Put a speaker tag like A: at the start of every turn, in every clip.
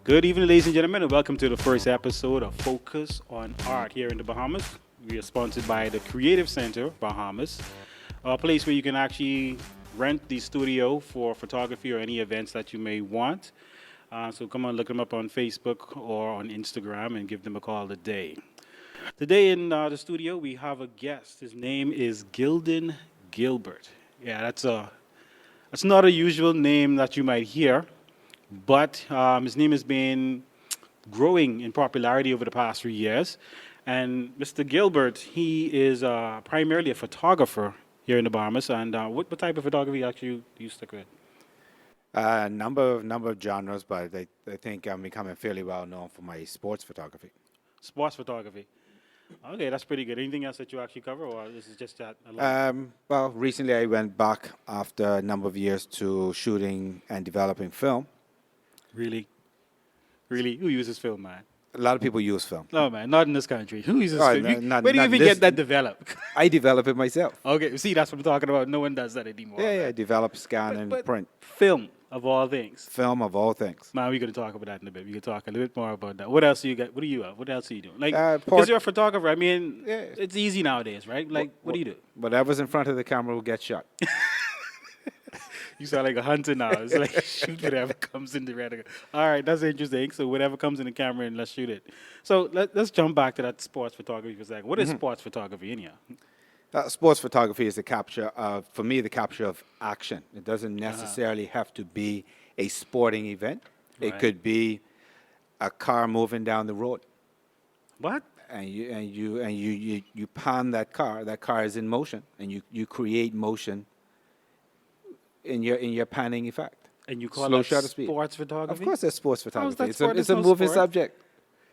A: Good evening, ladies and gentlemen, and welcome to the first episode of Focus on Art here in the Bahamas. We are sponsored by the Creative Center, Bahamas, a place where you can actually rent the studio for photography or any events that you may want. So come on, look them up on Facebook or on Instagram and give them a call today. Today in the studio, we have a guest. His name is Guilden Gilbert. Yeah, that's not a usual name that you might hear. But his name has been growing in popularity over the past 3 years. And Mr. Gilbert, he is primarily a photographer here in the Bahamas. And what type of photography actually do you stick with?
B: Number of genres, but I think I'm becoming fairly well known for my sports photography.
A: Sports photography. Okay, that's pretty good. Anything else that you actually cover, or this is just that alone?
B: Well, recently I went back after a number of years to shooting and developing film.
A: Really? Really? Who uses film, man?
B: A lot of people use film.
A: No, man, not in this country. Who uses
B: Oh,
A: film?
B: no, not-
A: Where do you
B: not
A: even
B: this-
A: get that developed?
B: I develop it myself.
A: Okay, see, that's what I'm talking about. No one does that anymore.
B: Yeah,
A: man.
B: develop, scan, and
A: But
B: print.
A: film, of all things.
B: Film of all things.
A: Man, we're going to talk about that in a bit. We can talk a little bit more about that. What else do you got? What do you have? What else are you doing? Like, because you're a photographer. I mean,
B: Yeah.
A: it's easy nowadays, right? Like, what do you do?
B: Whatever's in front of the camera will get shot.
A: You sound like a hunter now. It's like shoot whatever comes in the reticle. All right, that's interesting. So whatever comes in the camera, and let's shoot it. So let's jump back to that sports photography for a second. What is sports photography in here?
B: Sports photography is the capture of, for me, the capture of action. It doesn't necessarily have to be a sporting event. It
A: Right.
B: could be a car moving down the road,
A: What?
B: and you pan that car. That car is in motion, and you create motion in your panning effect.
A: And you call
B: Slow
A: that
B: shutter speed.
A: sports photography?
B: Of course, there's sports
A: How is
B: photography.
A: that
B: It's
A: sport?
B: a, it's
A: There's
B: a
A: no
B: moving
A: sport.
B: subject.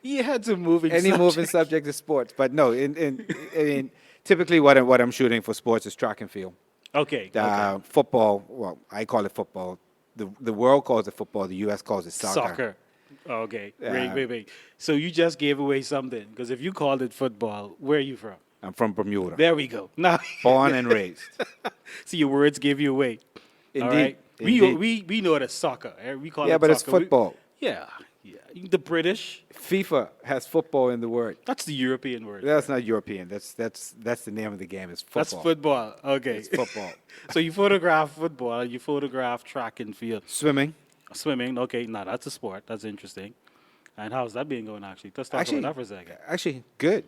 A: You had to moving.
B: Any
A: subject.
B: moving subject is sports, but no. I mean, typically, what I'm shooting for sports is track and field.
A: Okay.
B: Football, well, I call it football. The world calls it football. The U.S. calls it soccer.
A: Soccer. Okay.
B: Yeah.
A: Wait. So you just gave away something because if you called it football, where are you from?
B: I'm from Bermuda,
A: There we go. Now,
B: born and raised.
A: see, your words gave you away. All
B: Indeed.
A: right?
B: Indeed.
A: We know it as soccer. We call
B: Yeah,
A: it
B: but it's
A: soccer.
B: football.
A: Yeah. The British.
B: FIFA has football in the word.
A: That's the European word.
B: That's not European. That's the name of the game. It's football.
A: That's football. Okay.
B: It's football.
A: So you photograph football. You photograph track and field.
B: Swimming.
A: Swimming. Okay. Now that's a sport. That's interesting. And how's that been going actually? Let's talk about that for a second.
B: Actually, good.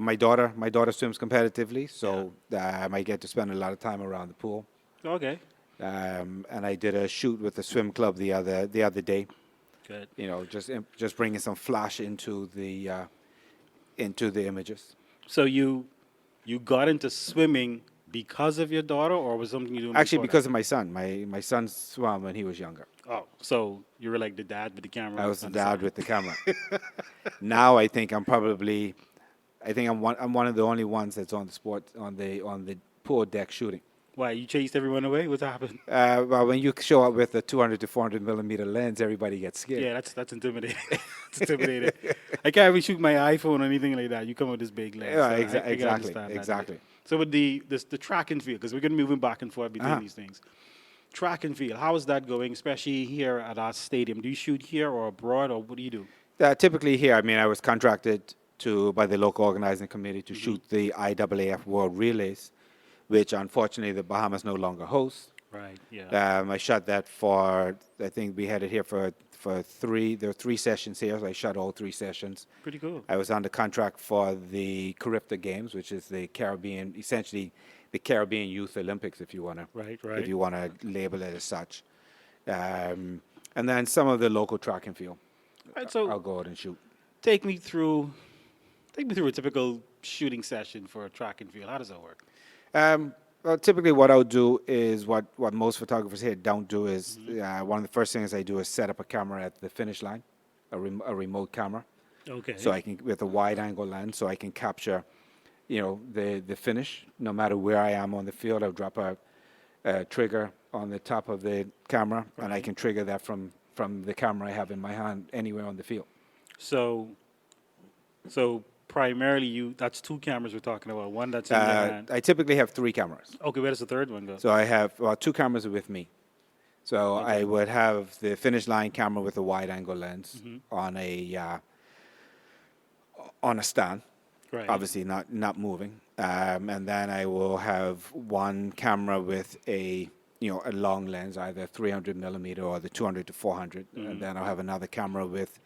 B: My daughter swims competitively, so I get to spend a lot of time around the pool.
A: Okay.
B: And I did a shoot with the swim club the other day.
A: Good.
B: You know, just bringing some flash into the images.
A: So you got into swimming because of your daughter, or was something you doing?
B: Actually,
A: before
B: because of my son. My son swam when he was younger.
A: that? Oh, so you were like the dad with the camera.
B: I was the
A: on
B: dad
A: side.
B: with the camera. Now I think I'm one of the only ones that's on the pool deck shooting.
A: Why you chased everyone away? What's happened?
B: Well, when you show up with a 200 to 400 millimeter lens, everybody gets scared.
A: Yeah, that's intimidating. It's intimidating. I can't even shoot my iPhone or anything like that. You come with this big lens.
B: Yeah,
A: so I can
B: exactly,
A: understand that.
B: exactly.
A: So with the track and field, because we're going to be moving back and forth between
B: Uh-huh.
A: these things. Track and field, how is that going, especially here at our stadium? Do you shoot here or abroad, or what do you do?
B: Typically here, I mean, I was contracted by the local organizing committee to shoot the IAAF World Relays, which unfortunately the Bahamas no longer hosts.
A: Right. Yeah.
B: I shot that for, I think we had it here for three. There were 3 sessions here, so I shot all 3 sessions.
A: Pretty cool.
B: I was under contract for the Caribbean Games, which is the Caribbean, essentially the Caribbean Youth Olympics, if you want to,
A: Right.
B: if you want to label it as such. And then some of the local track and field.
A: Right. So
B: I'll go out and shoot.
A: take me through a typical shooting session for a track and field. How does that work?
B: Well, typically what I'll do is what most photographers here don't do is one of the first things I do is set up a camera at the finish line, a remote camera,
A: Okay.
B: so I can, with a wide angle lens, so I can capture, the finish. No matter where I am on the field, I'll drop a trigger on the top of the camera, and I can trigger that from the camera I have in my hand anywhere on the field.
A: So primarily that's 2 cameras we're talking about. One that's in your hand.
B: I typically have 3 cameras.
A: Okay, where does the third one go?
B: So I have 2 cameras with me. So
A: Okay.
B: I would have the finish line camera with a wide angle lens
A: Hmm.
B: on a stand,
A: Right.
B: obviously not moving. And then I will have one camera with a long lens, either 300 millimeter or the 200 to 400. And then I'll have another camera with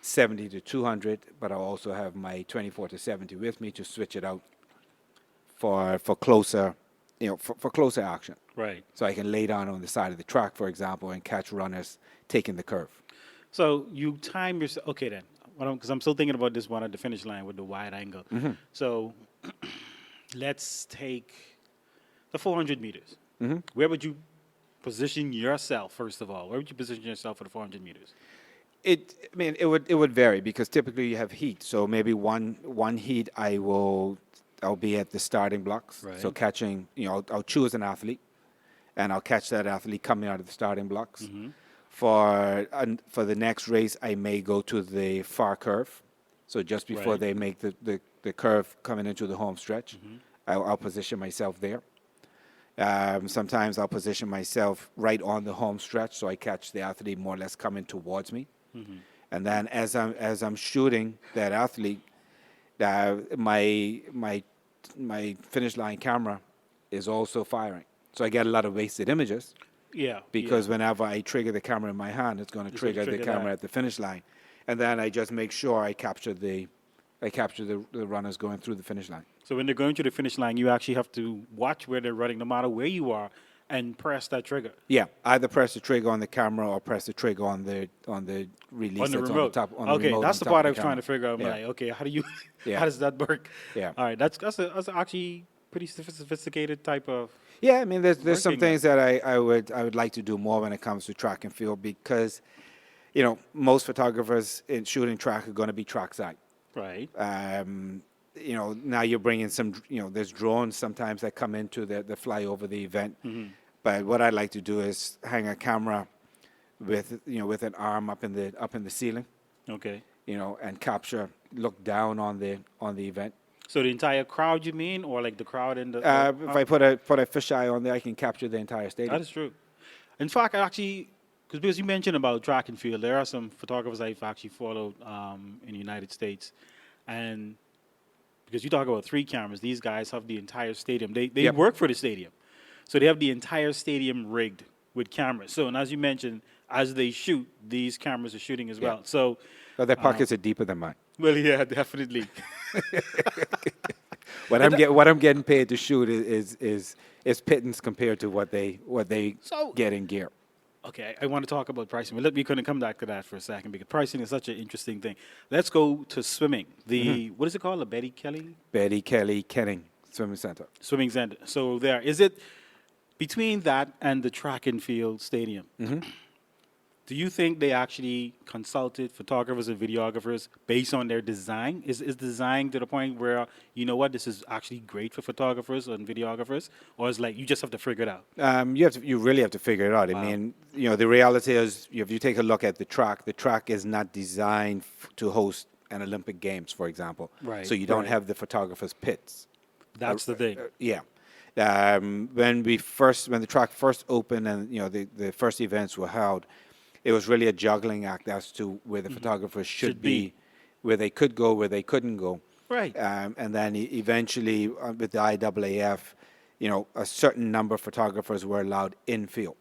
B: 70 to 200, but I'll also have my 24 to 70 with me to switch it out for closer, for closer action.
A: Right.
B: So I can lay down on the side of the track, for example, and catch runners taking the curve.
A: So you time yourself. Okay, then. Because I'm still thinking about this one at the finish line with the wide angle. So let's take the 400 meters. Where would you position yourself, first of all? Where would you position yourself for the 400 meters?
B: It would vary because typically you have heat. So maybe one heat I'll be at the starting blocks. So
A: Right.
B: catching, I'll choose an athlete, and I'll catch that athlete coming out of the starting blocks. For the next race, I may go to the far curve. So just before
A: Right.
B: they make the curve coming into the home stretch, I'll position myself there. Sometimes I'll position myself right on the home stretch, so I catch the athlete more or less coming towards me. And then as I'm shooting that athlete, my finish line camera is also firing. So I get a lot of wasted images
A: Yeah.
B: because
A: Yeah.
B: whenever I trigger the camera in my hand, it's going to
A: It's gonna
B: trigger the
A: trigger
B: camera
A: that.
B: at the finish line. And then I just make sure I capture the runners going through the finish line.
A: So when they're going to the finish line, you actually have to watch where they're running, no matter where you are, and press that trigger
B: Yeah, either press the trigger on the camera or press the trigger on the release
A: on the
B: that's
A: remote.
B: on the
A: Okay,
B: remote
A: that's
B: on
A: the
B: top
A: part
B: of
A: I
B: the
A: was trying
B: camera.
A: to figure out. I'm
B: Yeah.
A: like, okay, how do you,
B: Yeah.
A: how does that work?
B: Yeah.
A: All right, that's actually pretty sophisticated type of
B: Yeah, I mean, there's some
A: working there.
B: things that I would like to do more when it comes to track and field because, most photographers in shooting track are going to be trackside.
A: Right.
B: Now you're bringing some, there's drones sometimes that come into the fly over the event. But what I like to do is hang a camera with an arm up in the ceiling,
A: Okay.
B: and look down on the event.
A: So the entire crowd, you mean, or like the crowd in the?
B: If I put a fisheye on there, I can capture the entire stadium.
A: That is true. In fact, I actually, because you mentioned about track and field, there are some photographers I've actually followed in the United States, and because you talk about 3 cameras, these guys have the entire stadium. They
B: Yep.
A: work for the stadium, so they have the entire stadium rigged with cameras. So, and as you mentioned, as they shoot, these cameras are shooting as
B: Yeah.
A: well. So,
B: But their pockets are deeper than mine.
A: well, yeah, definitely.
B: What I'm getting paid to shoot is pittance compared to what they
A: So-
B: get in gear.
A: Okay, I want to talk about pricing, but we're going to come back to that for a second because pricing is such an interesting thing. Let's go to swimming. What is it called? The
B: Betty Kelly Kenning Swimming Center.
A: Swimming Center. So there is it between that and the track and field stadium. Do you think they actually consulted photographers and videographers based on their design? Is design to the point where you know what, this is actually great for photographers and videographers, or is like you just have to figure it out?
B: You really have to figure it out. I mean, the reality is, if you take a look at the track is not designed to host an Olympic Games, for example.
A: Right,
B: So you don't
A: right.
B: have the photographers' pits.
A: That's the thing.
B: Yeah. When the track first opened and the first events were held, it was really a juggling act as to where the photographers should be, where they could go, where they couldn't go.
A: Right.
B: And then eventually with the IAAF, a certain number of photographers were allowed infield.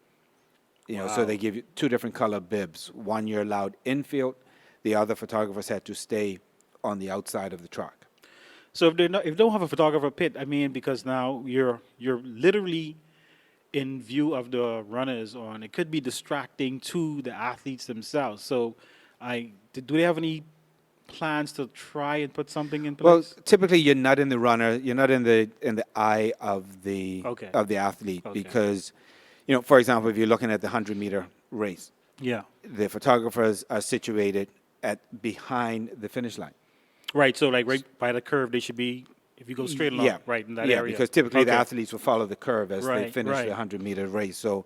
B: So
A: Wow.
B: they give you 2 different color bibs. One you're allowed infield, the other photographers had to stay on the outside of the track.
A: So if they don't have a photographer pit, I mean, because now you're literally in view of the runners, and it could be distracting to the athletes themselves. So, do they have any plans to try and put something in
B: Well,
A: place?
B: typically you're not in the runner, you're not in the eye of the
A: Okay.
B: athlete
A: Okay.
B: because, for example, if you're looking at the 100-meter race,
A: Yeah.
B: the photographers are situated behind the finish line.
A: Right. So, like right by the curve, they should be. If you go straight along,
B: Yeah,
A: right in that
B: yeah,
A: area.
B: because typically the
A: Okay.
B: athletes will follow the curve as they
A: Right,
B: finish
A: right.
B: the 100-meter race. So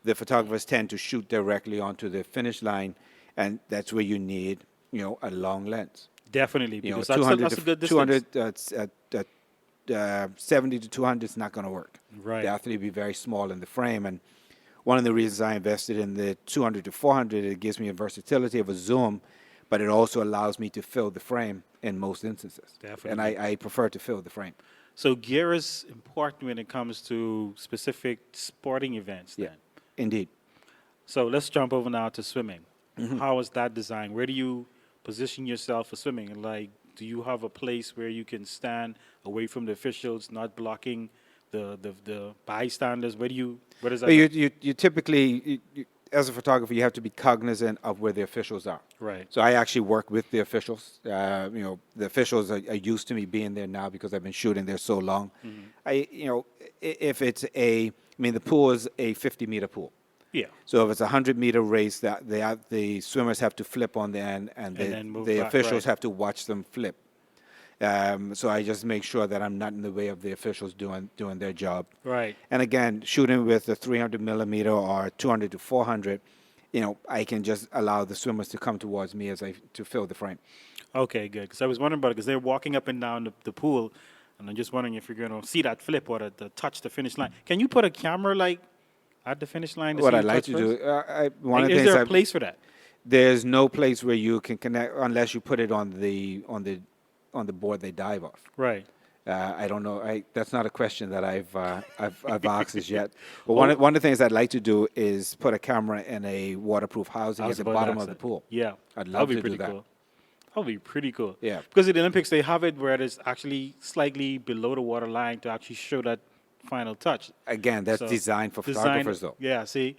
B: the photographers tend to shoot directly onto the finish line, and that's where you need, a long lens.
A: Definitely,
B: You know,
A: because that's
B: 200
A: a
B: to
A: good distance.
B: 200, 70 to 200 is not going to work.
A: Right.
B: The athlete will be very small in the frame, and one of the reasons I invested in the 200 to 400, it gives me a versatility of a zoom, but it also allows me to fill the frame in most instances.
A: Definitely.
B: And I prefer to fill the frame.
A: So gear is important when it comes to specific sporting events then.
B: Yeah, indeed.
A: So let's jump over now to swimming.
B: Mm-hmm.
A: How is that designed? Where do you position yourself for swimming? And like, do you have a place where you can stand away from the officials, not blocking the bystanders? Where does that
B: Well,
A: go?
B: you typically, as a photographer, you have to be cognizant of where the officials are.
A: Right.
B: So I actually work with the officials. The officials are used to me being there now because I've been shooting there so long. If it's the pool is a 50-meter pool.
A: Yeah.
B: So if it's a 100-meter race, that the swimmers have to flip on the end, and
A: then move
B: the
A: back,
B: officials
A: right.
B: have to watch them flip. So I just make sure that I'm not in the way of the officials doing their job.
A: Right.
B: And again, shooting with a 300 millimeter or 200 to 400, I can just allow the swimmers to come towards me to fill the frame.
A: Okay, good. Because I was wondering about it because they're walking up and down the pool, and I'm just wondering if you're going to see that flip or the touch the finish line. Can you put a camera like at the finish line to
B: What
A: see
B: I
A: the
B: like
A: touch
B: to
A: first?
B: do, one
A: Like,
B: of the
A: is
B: things
A: there a place for that?
B: there's no place where you can connect unless you put it on the board they dive off.
A: Right.
B: I don't know. That's not a question that I've asked as yet. But one of the things I'd like to do is put a camera in a waterproof housing
A: I
B: at
A: was
B: the
A: about to
B: bottom
A: ask
B: of the
A: that.
B: pool.
A: Yeah.
B: I'd
A: That'd
B: love
A: be
B: to
A: pretty
B: do that.
A: cool. That'd be pretty cool.
B: Yeah.
A: Because at the Olympics, they have it where it's actually slightly below the water line to actually show that final touch.
B: Again, that's
A: So,
B: designed for
A: design-
B: photographers, though.
A: Yeah, see?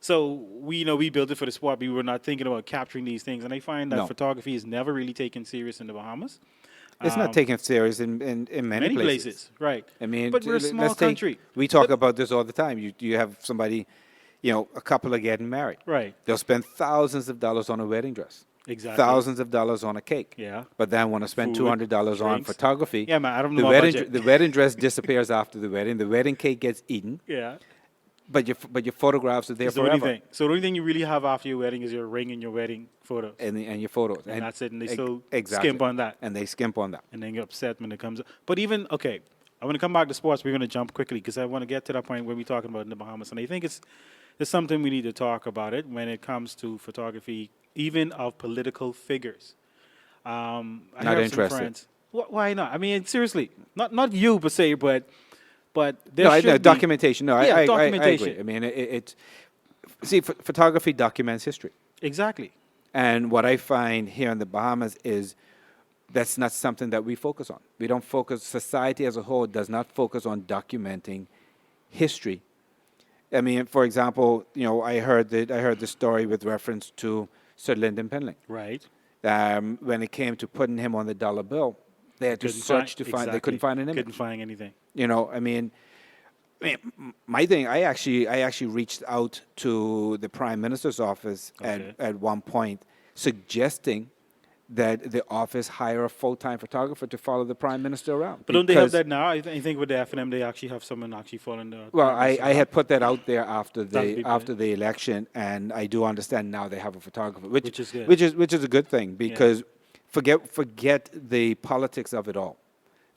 A: So we built it for the sport, but we were not thinking about capturing these things. And I find that
B: No.
A: photography is never really taken serious in the Bahamas.
B: It's not taken serious in many places.
A: Right.
B: I mean,
A: but we're a
B: let's
A: small
B: take-
A: country.
B: We talk
A: But-
B: about this all the time. You have somebody, a couple are getting married.
A: Right.
B: They'll spend thousands of dollars on a wedding dress.
A: Exactly.
B: Thousands of dollars on a cake.
A: Yeah.
B: But then want to spend
A: Food,
B: $200 on
A: drinks.
B: photography.
A: Yeah, man, I don't
B: the
A: know
B: wedding,
A: about budget.
B: the wedding dress disappears after the wedding. The wedding cake gets eaten.
A: Yeah.
B: But your photographs are there
A: It's the only
B: forever.
A: thing. So the only thing you really have after your wedding is your ring and your wedding photos.
B: And your photos.
A: And that's it. And they
B: ex-
A: still
B: exactly.
A: skimp on that.
B: And they skimp on that.
A: And then get upset when it comes up. But even, okay, I want to come back to sports. We're going to jump quickly because I want to get to that point where we're talking about in the Bahamas. And I think it's something we need to talk about it when it comes to photography, even of political figures. I
B: Not
A: have
B: interested.
A: Some friends. Why not? I mean, seriously, not you per se, but there
B: No,
A: should be
B: documentation. No,
A: Yeah,
B: I
A: documentation.
B: agree. I mean, photography documents history.
A: Exactly.
B: And what I find here in the Bahamas is that's not something that we focus on. We don't focus, society as a whole does not focus on documenting history. I mean, for example, I heard the story with reference to Sir Lyndon Pendling.
A: Right.
B: When it came to putting him on the dollar bill, they had to search to find. They couldn't find an image.
A: Couldn't find anything.
B: I mean, my thing. I actually reached out to the Prime Minister's office
A: Okay.
B: at one point, suggesting that the office hire a full-time photographer to follow the Prime Minister around.
A: But don't they have
B: Because-
A: that now? I think with the FNM, they actually have someone actually following the.
B: Well, I had put that out there after
A: That'd be
B: the election, and I do understand now they have a photographer,
A: Which is good.
B: which is a good thing because forget the politics of it all,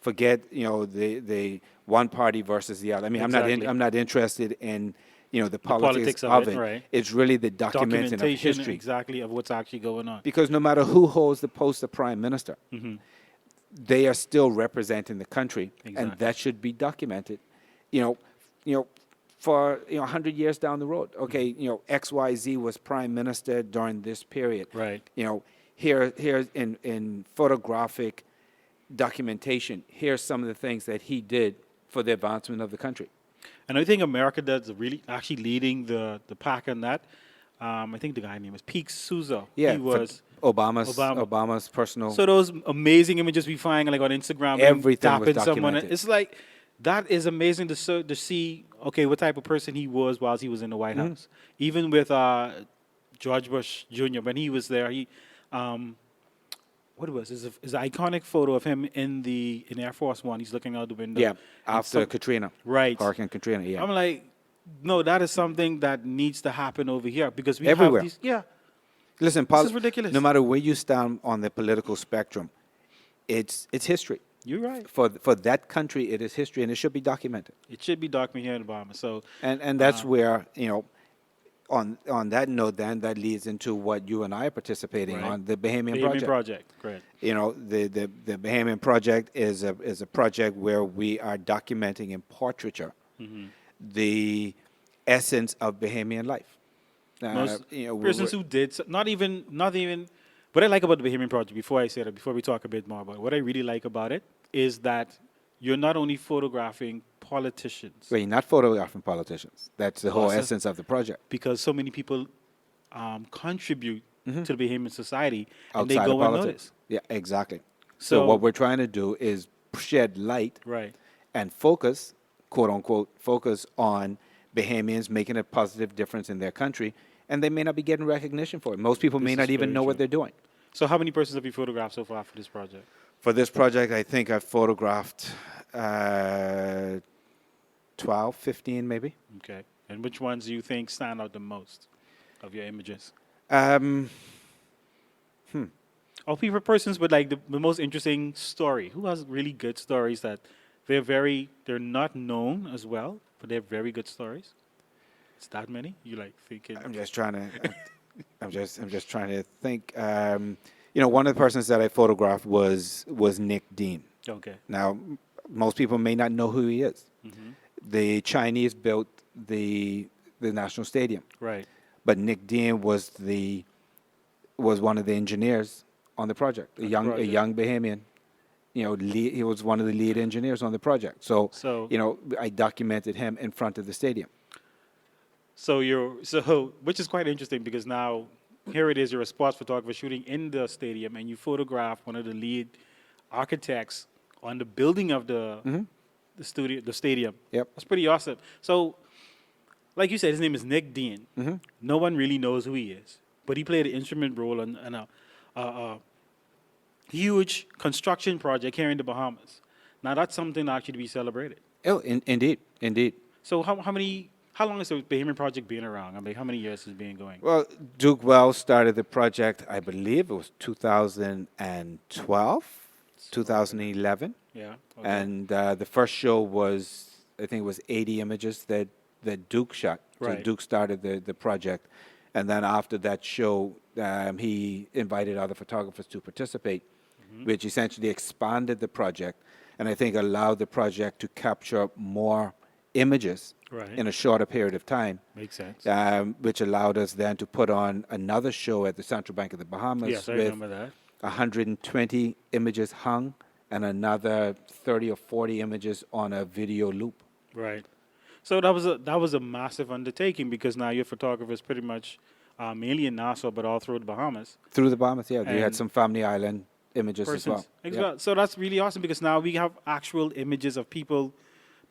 B: forget the one party versus the other. I mean,
A: Exactly.
B: I'm not interested in the
A: politics
B: politics
A: of
B: of
A: it,
B: it.
A: right.
B: It's really the documenting of
A: Documentation
B: history.
A: exactly of what's actually going on.
B: Because no matter who holds the post of prime minister,
A: Mm-hmm.
B: they are still representing the country, and
A: Exactly.
B: that should be documented. For 100 years down the road. Okay, XYZ was prime minister during this period.
A: Right.
B: Here in photographic documentation, here's some of the things that he did for the advancement of the country.
A: And I think America that's really actually leading the pack on that. I think the guy's name was Pete Souza.
B: Yeah,
A: He was.
B: Obama's personal.
A: So those amazing images we find like on Instagram,
B: Everything
A: him
B: was
A: dapping someone.
B: documented.
A: It's like that is amazing to see. Okay, what type of person he was while he was in the White
B: Mm-hmm.
A: House. Even with George Bush Jr. when he was there, he what it was is an iconic photo of him in Air Force One. He's looking out the window.
B: yeah,
A: And
B: after Katrina.
A: Right.
B: Hurricane Katrina, yeah.
A: I'm like, no, that is something that needs to happen over here because we
B: Everywhere.
A: have these. Yeah.
B: Listen,
A: This is ridiculous.
B: no matter where you stand on the political spectrum, it's history.
A: You're right.
B: For that country, it is history, and it should be documented.
A: It should be documented here in the Bahamas. So
B: And that's where, on that note, then that leads into what you and I are participating
A: Right.
B: on, the Bahamian
A: Bahamian
B: project.
A: project. Great.
B: You know, the Bahamian project is a project where we are documenting in portraiture the essence of Bahamian life.
A: Most
B: You know,
A: persons who did not even. What I like about the Bahamian project, before I say that, before we talk a bit more about it, what I really like about it is that you're not only photographing politicians,
B: well, you're not photographing politicians. That's the whole
A: Awesome.
B: essence of the project.
A: because so many people contribute to the Bahamian society and they
B: Outside
A: go
B: of politics.
A: unnoticed.
B: Yeah, exactly. So
A: So-
B: what we're trying to do is shed light
A: Right.
B: and focus, quote unquote, focus on Bahamians making a positive difference in their country, and they may not be getting recognition for it. Most people may
A: This
B: not
A: is
B: even
A: very
B: know what
A: true.
B: they're doing.
A: So how many persons have you photographed so far for this project?
B: For this project, I think I've photographed 12, 15 maybe.
A: Okay. And which ones do you think stand out the most of your images? Or people, persons with like the most interesting story. Who has really good stories that they're not known as well, but they're very good stories? It's that many? You like thinking?
B: I'm just trying to. I'm just trying to think. You know, one of the persons that I photographed was Nick Dean.
A: Okay.
B: Now, most people may not know who he is. The Chinese built the National Stadium,
A: Right.
B: but Nick Dean was one of the engineers on the project. A
A: project.
B: young Bahamian. You know, he was one of the lead engineers on the project. So,
A: So-
B: you know, I documented him in front of the stadium.
A: So which is quite interesting because now here it is, you're a sports photographer shooting in the stadium and you photograph one of the lead architects on the building of the stadium.
B: Yep.
A: That's pretty awesome. So, like you said, his name is Nick Dean. No one really knows who he is, but he played an instrument role in a huge construction project here in the Bahamas. Now that's something actually to be celebrated.
B: Oh, indeed.
A: So how long has the Bahamian project been around? I mean, how many years has it been going?
B: Well, Duke Wells started the project, I believe it was 2012, 2011.
A: Yeah. Okay.
B: And the first show was, I think it was 80 images that Duke shot. So
A: Right.
B: Duke started the project. And then after that show, he invited other photographers to participate, which essentially expanded the project and I think allowed the project to capture more images
A: Right.
B: in a shorter period of time.
A: Makes sense.
B: Which allowed us then to put on another show at the Central Bank of the Bahamas
A: Yes, I
B: with
A: remember that.
B: 120 images hung and another 30 or 40 images on a video loop.
A: Right. So that was a massive undertaking because now your photographer is pretty much mainly in Nassau, but all through the Bahamas.
B: Through the Bahamas, yeah. They had
A: And
B: some Family Island images as well. Yeah.
A: So that's really awesome because now we have actual images of people,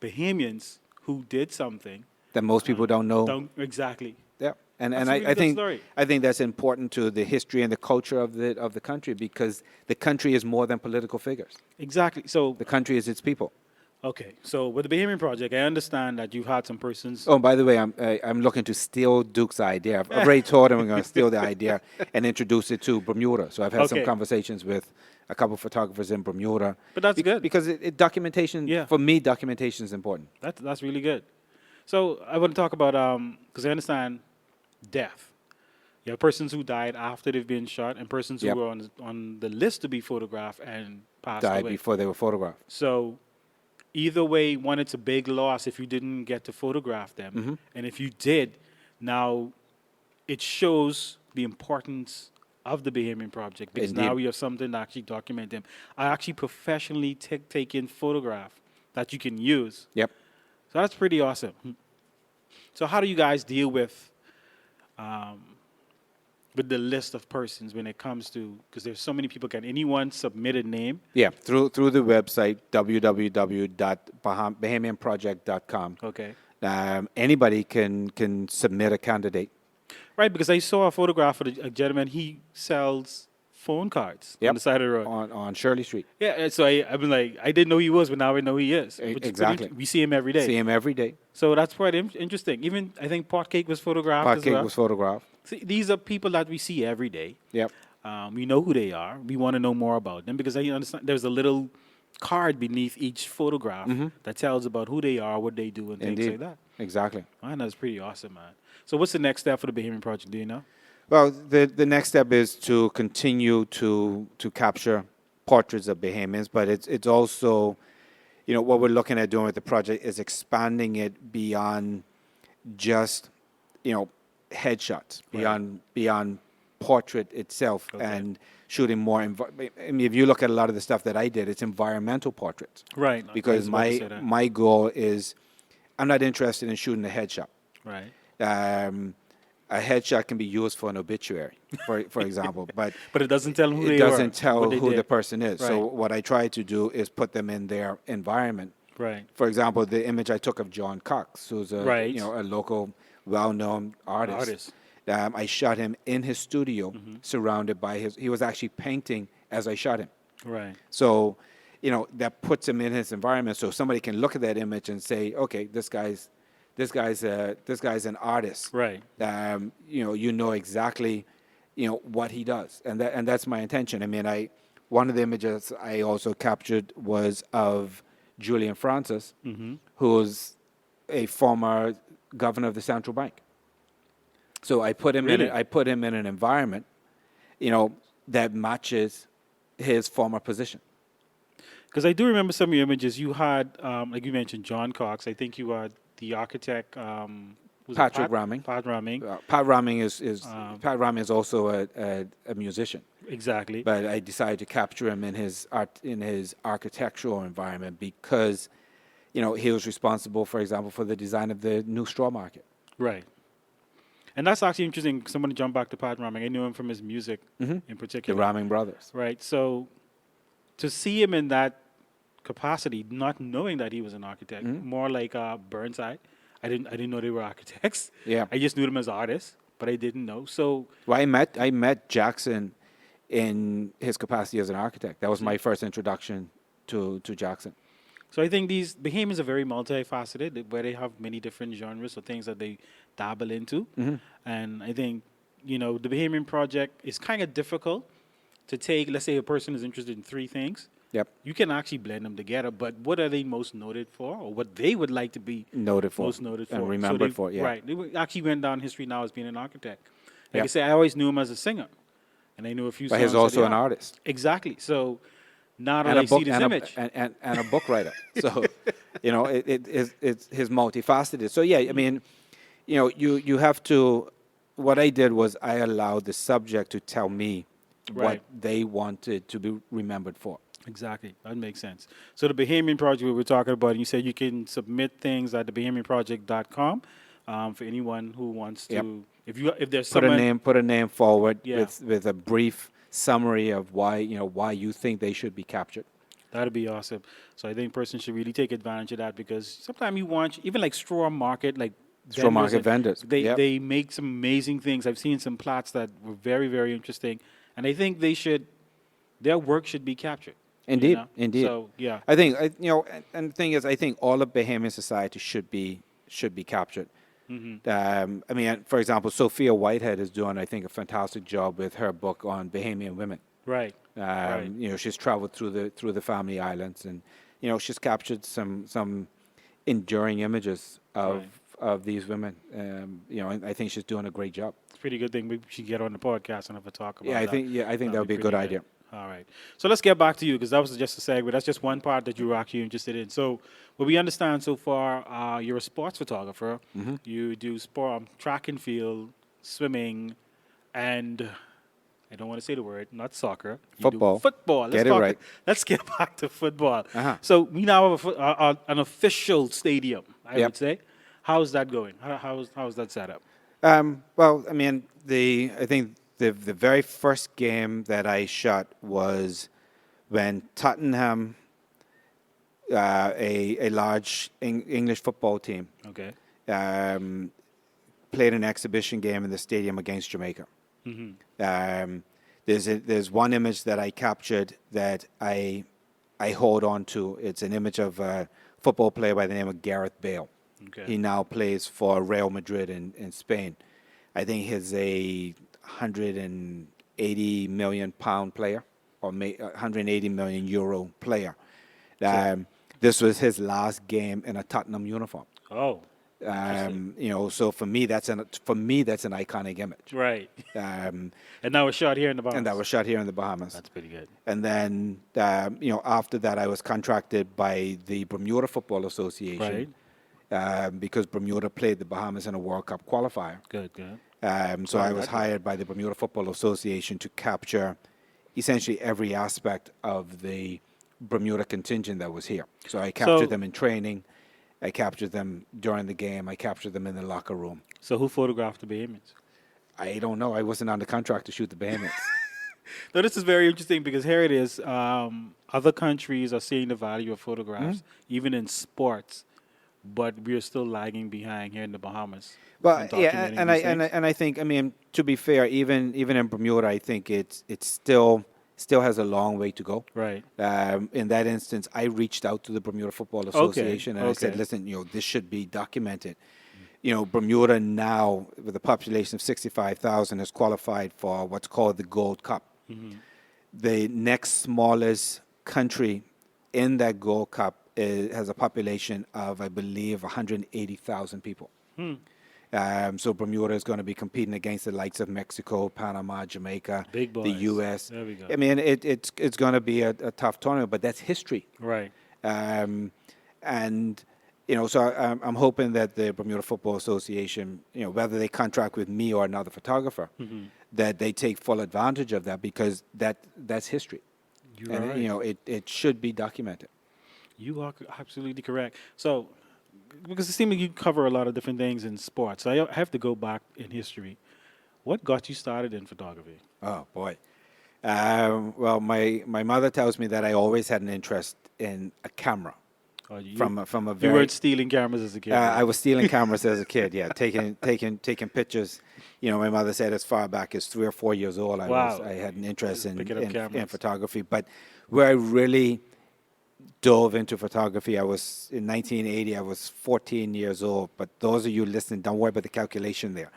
A: Bahamians, who did something.
B: That most people don't know.
A: Exactly.
B: Yeah, and
A: That's
B: and
A: a
B: I,
A: really
B: I
A: good
B: think
A: story.
B: I think that's important to the history and the culture of the country because the country is more than political figures.
A: Exactly. So
B: The country is its people.
A: okay. So with the Bahamian project, I understand that you've had some persons.
B: Oh, by the way, I'm looking to steal Duke's idea. I've already told him I'm going to steal the idea and introduce it to Bermuda. So I've had some
A: Okay.
B: conversations with a couple of photographers in Bermuda.
A: But that's good.
B: Because documentation,
A: Yeah.
B: for me, documentation is important.
A: That's really good. So I want to talk about because I understand death. You have persons who died after they've been shot, and persons
B: Yep.
A: who were on the list to be photographed and passed
B: Died
A: away.
B: before they were photographed.
A: So either way, one, it's a big loss if you didn't get to photograph them,
B: Mm-hmm.
A: and if you did, now it shows the importance of the Bahamian project because now
B: Indeed.
A: we have something to actually document them. I actually professionally take in photograph that you can use.
B: Yep.
A: So that's pretty awesome. So how do you guys deal with the list of persons when it comes to, because there's so many people, can anyone submit a name?
B: Yeah, through the website, www.bahamianproject.com.
A: Okay.
B: Anybody can submit a candidate.
A: Right, because I saw a photograph of a gentleman, he sells phone cards on
B: Yep.
A: the side of the road.
B: on Shirley Street.
A: Yeah, and so I've been like, I didn't know he was, but now I know he is. Which is pretty
B: Exactly.
A: we see him every day.
B: See him every day.
A: So that's quite interesting. Even, I think Potcake was photographed as
B: Potcake
A: well.
B: was photographed.
A: See, these are people that we see every day.
B: Yep.
A: We know who they are. We want to know more about them because I understand there's a little card beneath each photograph that tells about who they are, what they do, and things
B: Indeed.
A: like that.
B: Exactly.
A: Man, that's pretty awesome, man. So what's the next step for the Bahamian project? Do you know?
B: Well, the next step is to continue to capture portraits of Bahamians, but it's also, what we're looking at doing with the project is expanding it beyond just, headshots, beyond portrait itself, and shooting more. I mean, if you look at a lot of the stuff that I did, it's environmental portraits.
A: Right. I
B: Because
A: was about to say that.
B: my goal is, I'm not interested in shooting a headshot.
A: Right.
B: A headshot can be used for an obituary, for example, but
A: But it doesn't tell them who
B: it
A: they are.
B: doesn't tell
A: what they
B: who
A: did.
B: the person is. So
A: Right.
B: what I try to do is put them in their environment.
A: Right.
B: For example, the image I took of John Cox, who's
A: Right.
B: a local, well-known artist. I shot him in his studio, surrounded by he was actually painting as I shot him.
A: Right.
B: So, that puts him in his environment. So somebody can look at that image and say, okay, this guy's an artist.
A: Right.
B: You know exactly, what he does, and that's my intention. I mean, one of the images I also captured was of Julian Francis, who's a former governor of the central bank. So I put him
A: Really?
B: in an environment, that matches his former position.
A: Because I do remember some of your images. You had, like you mentioned, John Cox. I think you had the architect. Was it
B: Patrick Ramming.
A: Pat Ramming.
B: Pat Ramming Pat Ramming is also a musician,
A: Exactly.
B: but I decided to capture him in his architectural environment because, he was responsible, for example, for the design of the new straw market.
A: Right. And that's actually interesting. Someone to jump back to Pat Ramming. I knew him from his music in
B: The
A: particular.
B: Ramming brothers.
A: Right. So to see him in that capacity, not knowing that he was an architect, more like Burnside. I didn't know they were architects.
B: Yeah.
A: I just knew them as artists, but I didn't know. So
B: Well, I met Jackson in his capacity as an architect. That was my first introduction to Jackson.
A: I think these Bahamians are very multifaceted, where they have many different genres or things that they dabble into. And I think, the Bahamian project is kind of difficult to take. Let's say a person is interested in three things.
B: Yep.
A: You can actually blend them together, but what are they most noted for, or what they would like to be most noted for?
B: and remembered
A: they,
B: for, yeah.
A: Right. They actually went down history now as being an architect. Like
B: Yep.
A: I say, I always knew him as a singer, and I knew a few
B: But
A: songs.
B: he's
A: that
B: also
A: they
B: an
A: are.
B: artist.
A: Exactly. So now that
B: And
A: I
B: a book
A: see this
B: and
A: image.
B: a book writer. So, it's his multifaceted. So yeah, I mean, you have to. What I did was I allowed the subject to tell me what
A: Right.
B: they wanted to be remembered for.
A: Exactly. That makes sense. So the Bahamian Project we were talking about, you said you can submit things at thebahamianproject.com for anyone who wants to.
B: Yep.
A: If there's
B: Put
A: someone.
B: a name forward
A: Yeah.
B: with a brief summary of why you think they should be captured.
A: That'd be awesome. So I think person should really take advantage of that, because sometimes you want, even like straw market, like
B: Straw market
A: and-
B: vendors.
A: They
B: Yep.
A: they make some amazing things. I've seen some plots that were very, very interesting, and I think their work should be captured.
B: Indeed, indeed.
A: So yeah,
B: I think and the thing is, I think all of Bahamian society should be captured. I mean, for example, Sophia Whitehead is doing, I think, a fantastic job with her book on Bahamian women.
A: right. Right.
B: She's traveled through the family islands, and she's captured some enduring images of these women. And I think she's doing a great job.
A: It's a pretty good thing. We should get on the podcast and have a talk about
B: Yeah, I
A: that.
B: think that would be a
A: pretty
B: good idea.
A: All right. So let's get back to you, because that was just a segue. That's just one part that you were actually interested in. So what we understand so far, you're a sports photographer. You do sport, track and field, swimming, and I don't want to say the word, not soccer. You do
B: Football.
A: Football.
B: Get it right.
A: Let's get back to football.
B: Uh-huh.
A: So we now have an official stadium, I
B: Yep.
A: would say. How's that going? How's that set up?
B: Well, I mean, I think the very first game that I shot was when Tottenham, a large English football team,
A: Okay.
B: played an exhibition game in the stadium against Jamaica. There's one image that I captured that I hold on to. It's an image of a football player by the name of Gareth Bale.
A: Okay.
B: He now plays for Real Madrid in Spain. I think he's a 180 million pound player, or 180 million euro player. This was his last game in a Tottenham uniform.
A: Oh, interesting.
B: So for me, that's an iconic image.
A: Right.
B: Um,
A: And that was shot here in the Bahamas.
B: and that was shot here in the Bahamas.
A: That's pretty good.
B: And then, after that, I was contracted by the Bermuda Football Association because Bermuda played the Bahamas in a World Cup qualifier.
A: Good, good.
B: So I was hired by the Bermuda Football Association to capture essentially every aspect of the Bermuda contingent that was here. So I captured them in training. I captured them during the game. I captured them in the locker room.
A: So who photographed the Bahamians?
B: I don't know. I wasn't on the contract to shoot the Bahamians.
A: No, this is very interesting because here it is. Other countries are seeing the value of photographs, even in sports, but we're still lagging behind here in the Bahamas.
B: Well, yeah, and I think, I mean, to be fair, even in Bermuda, I think it still has a long way to go.
A: Right.
B: In that instance, I reached out to the Bermuda Football Association and I said, listen, this should be documented. Bermuda now, with a population of 65,000, is qualified for what's called the Gold Cup. Mm-hmm. The next smallest country in that Gold Cup has a population of, I believe, 180,000 people. So Bermuda is going to be competing against the likes of Mexico, Panama, Jamaica,
A: Big boys.
B: the U.S.
A: There we go.
B: I mean, it's going to be a tough tournament, but that's history.
A: Right.
B: So I'm hoping that the Bermuda Football Association, whether they contract with me or another photographer, that they take full advantage of that because that's history.
A: You're right.
B: It should be documented.
A: You are absolutely correct. So, because it seems like you cover a lot of different things in sports, I have to go back in history. What got you started in photography?
B: Oh, boy. Well, my mother tells me that I always had an interest in a camera. From a very.
A: You weren't stealing cameras as a kid.
B: I was stealing cameras as a kid. Yeah, taking pictures. My mother said as far back as 3 or 4 years old, I had an interest in photography. But where I really dove into photography, I was in 1980. I was 14 years old. But those of you listening, don't worry about the calculation there.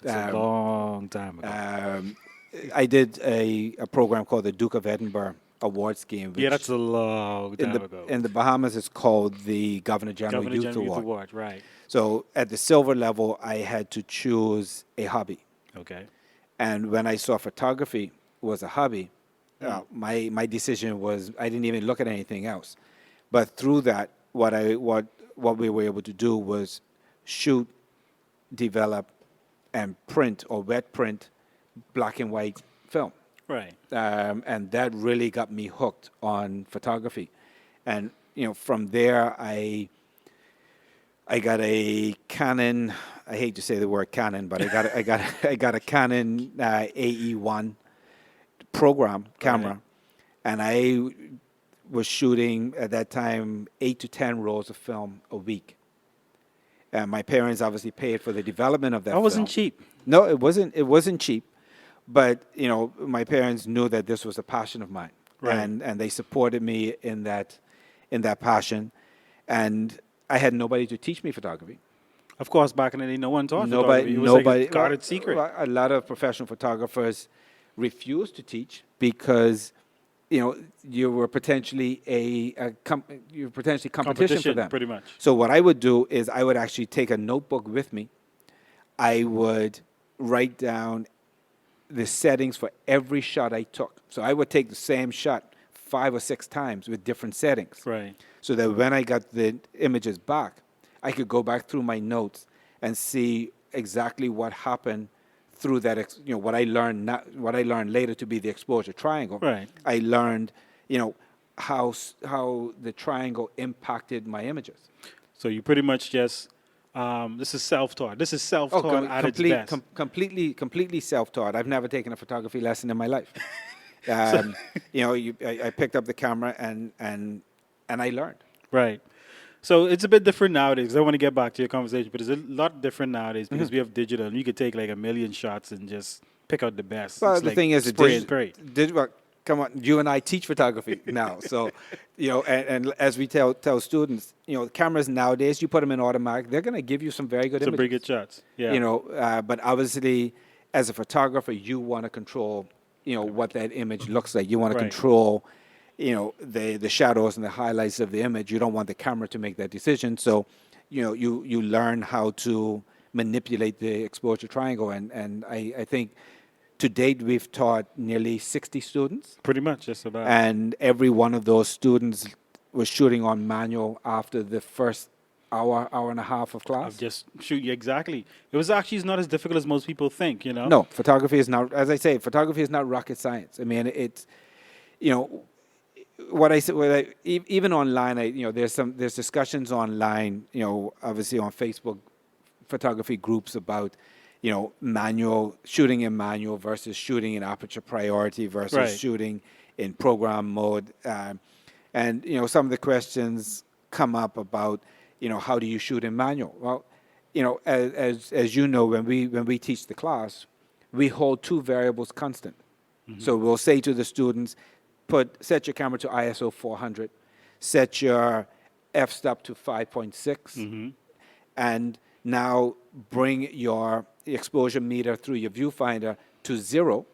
A: It's a long time ago.
B: I did a program called the Duke of Edinburgh Award Scheme.
A: Yeah, that's a long time ago.
B: In the Bahamas, it's called the Governor General Youth Award.
A: Right.
B: So at the silver level, I had to choose a hobby.
A: Okay.
B: And when I saw photography was a hobby, my decision was I didn't even look at anything else. But through that, what we were able to do was shoot, develop, and print or wet print black and white film.
A: Right.
B: And that really got me hooked on photography. And, from there, I got a Canon. I hate to say the word Canon, but I got a Canon AE1 program camera. Right. And I was shooting at that time 8 to 10 rolls of film a week. And my parents obviously paid for the development of that film.
A: That wasn't cheap.
B: No, it wasn't cheap. But, my parents knew that this was a passion of mine. Right. And they supported me in that passion. And I had nobody to teach me photography.
A: Of course, back in the day, no one taught photography. It was like a guarded secret.
B: A lot of professional photographers refused to teach because, you were potentially competition for them.
A: Pretty much.
B: So what I would do is I would actually take a notebook with me. I would write down the settings for every shot I took. So I would take the same shot 5 or 6 times with different settings.
A: Right.
B: So that when I got the images back, I could go back through my notes and see exactly what happened through that, what I learned later to be the exposure triangle.
A: Right.
B: I learned, how the triangle impacted my images.
A: So you pretty much just this is self-taught. This is self-taught at its best.
B: Completely self-taught. I've never taken a photography lesson in my life. I picked up the camera and I learned.
A: Right. So it's a bit different nowadays. I want to get back to your conversation, but it's a lot different nowadays because we have digital. And you could take like 1 million shots and just pick out the best.
B: Well,
A: it's
B: the
A: like
B: thing is,
A: spray and pray.
B: Come on, you and I teach photography now. So, and as we tell students, cameras nowadays, you put them in automatic, they're going to give you some very good images.
A: Some pretty good shots. Yeah.
B: But obviously, as a photographer, you want to control, what that image looks like. You want to control the shadows and the highlights of the image. You don't want the camera to make that decision. So, you learn how to manipulate the exposure triangle. And I think to date we've taught nearly 60 students,
A: Pretty much, just about.
B: and every one of those students was shooting on manual after the first hour and a half of class.
A: Of just shoot, yeah, exactly. It was actually not as difficult as most people think,
B: No, photography is not, as I say, photography is not rocket science. I mean, it's, you know, even online, there's discussions online, obviously on Facebook photography groups about, shooting in manual versus shooting in aperture priority versus
A: Right.
B: shooting in program mode. And, some of the questions come up about, how do you shoot in manual? Well, as you know, when we teach the class, we hold two variables constant. So we'll say to the students, set your camera to ISO 400, set your f-stop to 5.6, and now bring your exposure meter through your viewfinder to 0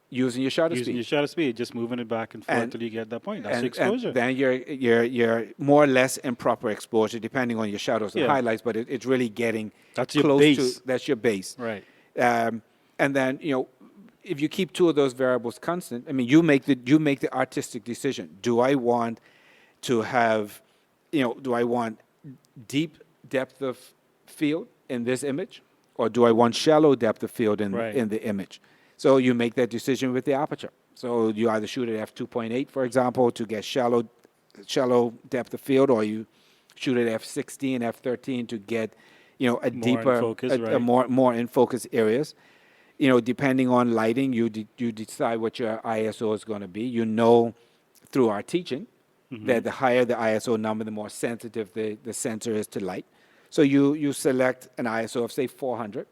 B: using your shutter
A: Using
B: speed.
A: your shutter speed, just moving it back and forth
B: And-
A: until you get that point. That's your
B: And
A: exposure.
B: then you're more or less improper exposure depending on your shadows and
A: Yeah.
B: highlights, but it's really getting
A: That's your
B: close
A: base.
B: to that's your base.
A: Right.
B: And then if you keep two of those variables constant, I mean you make the artistic decision. Do I want to have do I want deep depth of field in this image, or do I want shallow depth of field
A: Right.
B: in the image? So you make that decision with the aperture. So you either shoot at f2.8, for example, to get shallow depth of field, or you shoot at f16, f13 to get a deeper,
A: focus,
B: a
A: right.
B: more in focus areas. Depending on lighting, you decide what your ISO is going to be. Through our teaching that the higher the ISO number, the more sensitive the sensor is to light. So you select an ISO of say 400.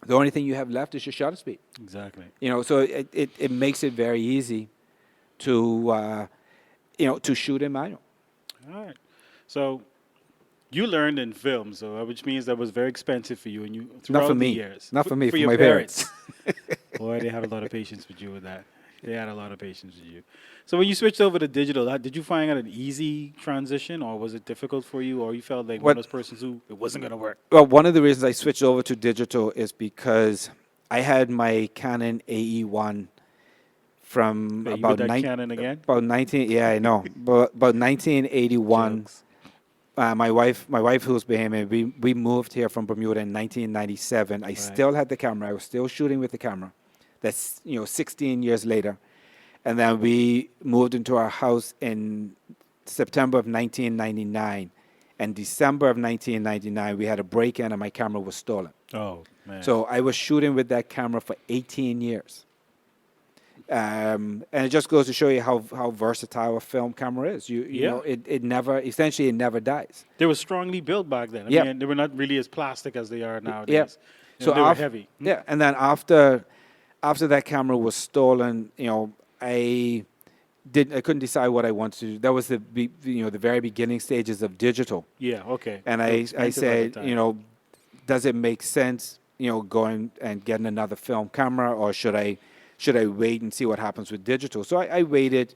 B: The only thing you have left is your shutter speed.
A: Exactly.
B: So it makes it very easy to shoot in manual.
A: All right. So you learned in film, which means that was very expensive for you, and you throughout
B: Not for
A: the
B: me.
A: years.
B: Not for me. For
A: your
B: my parents.
A: Boy, they had a lot of patience with you with that. They had a lot of patience with you. So when you switched over to digital, did you find it an easy transition, or was it difficult for you, or you felt like one of those persons who it wasn't going to work?
B: Well, one of the reasons I switched over to digital is because I had my Canon AE1 from
A: Hey, you
B: about
A: with that Canon again?
B: about 19. Yeah, I know. But about 1981.
A: Jokes.
B: My wife, who's Bahamian, we moved here from Bermuda in 1997. I still had the camera. I was still shooting with the camera. That's 16 years later, and then we moved into our house in September of 1999. And December of 1999, we had a break-in, and my camera was stolen.
A: Oh, man.
B: So I was shooting with that camera for 18 years. And it just goes to show you how versatile a film camera is. It never dies.
A: they were strongly built back then. I
B: Yeah.
A: mean, they were not really as plastic as they are nowadays.
B: Yeah.
A: So they were heavy.
B: Yeah, and then after that camera was stolen, I couldn't decide what I wanted to do. That was the very beginning stages of digital.
A: Yeah, okay.
B: And
A: They were
B: I
A: expensive at the
B: said,
A: time.
B: does it make sense, going and getting another film camera, or should I wait and see what happens with digital? So I waited,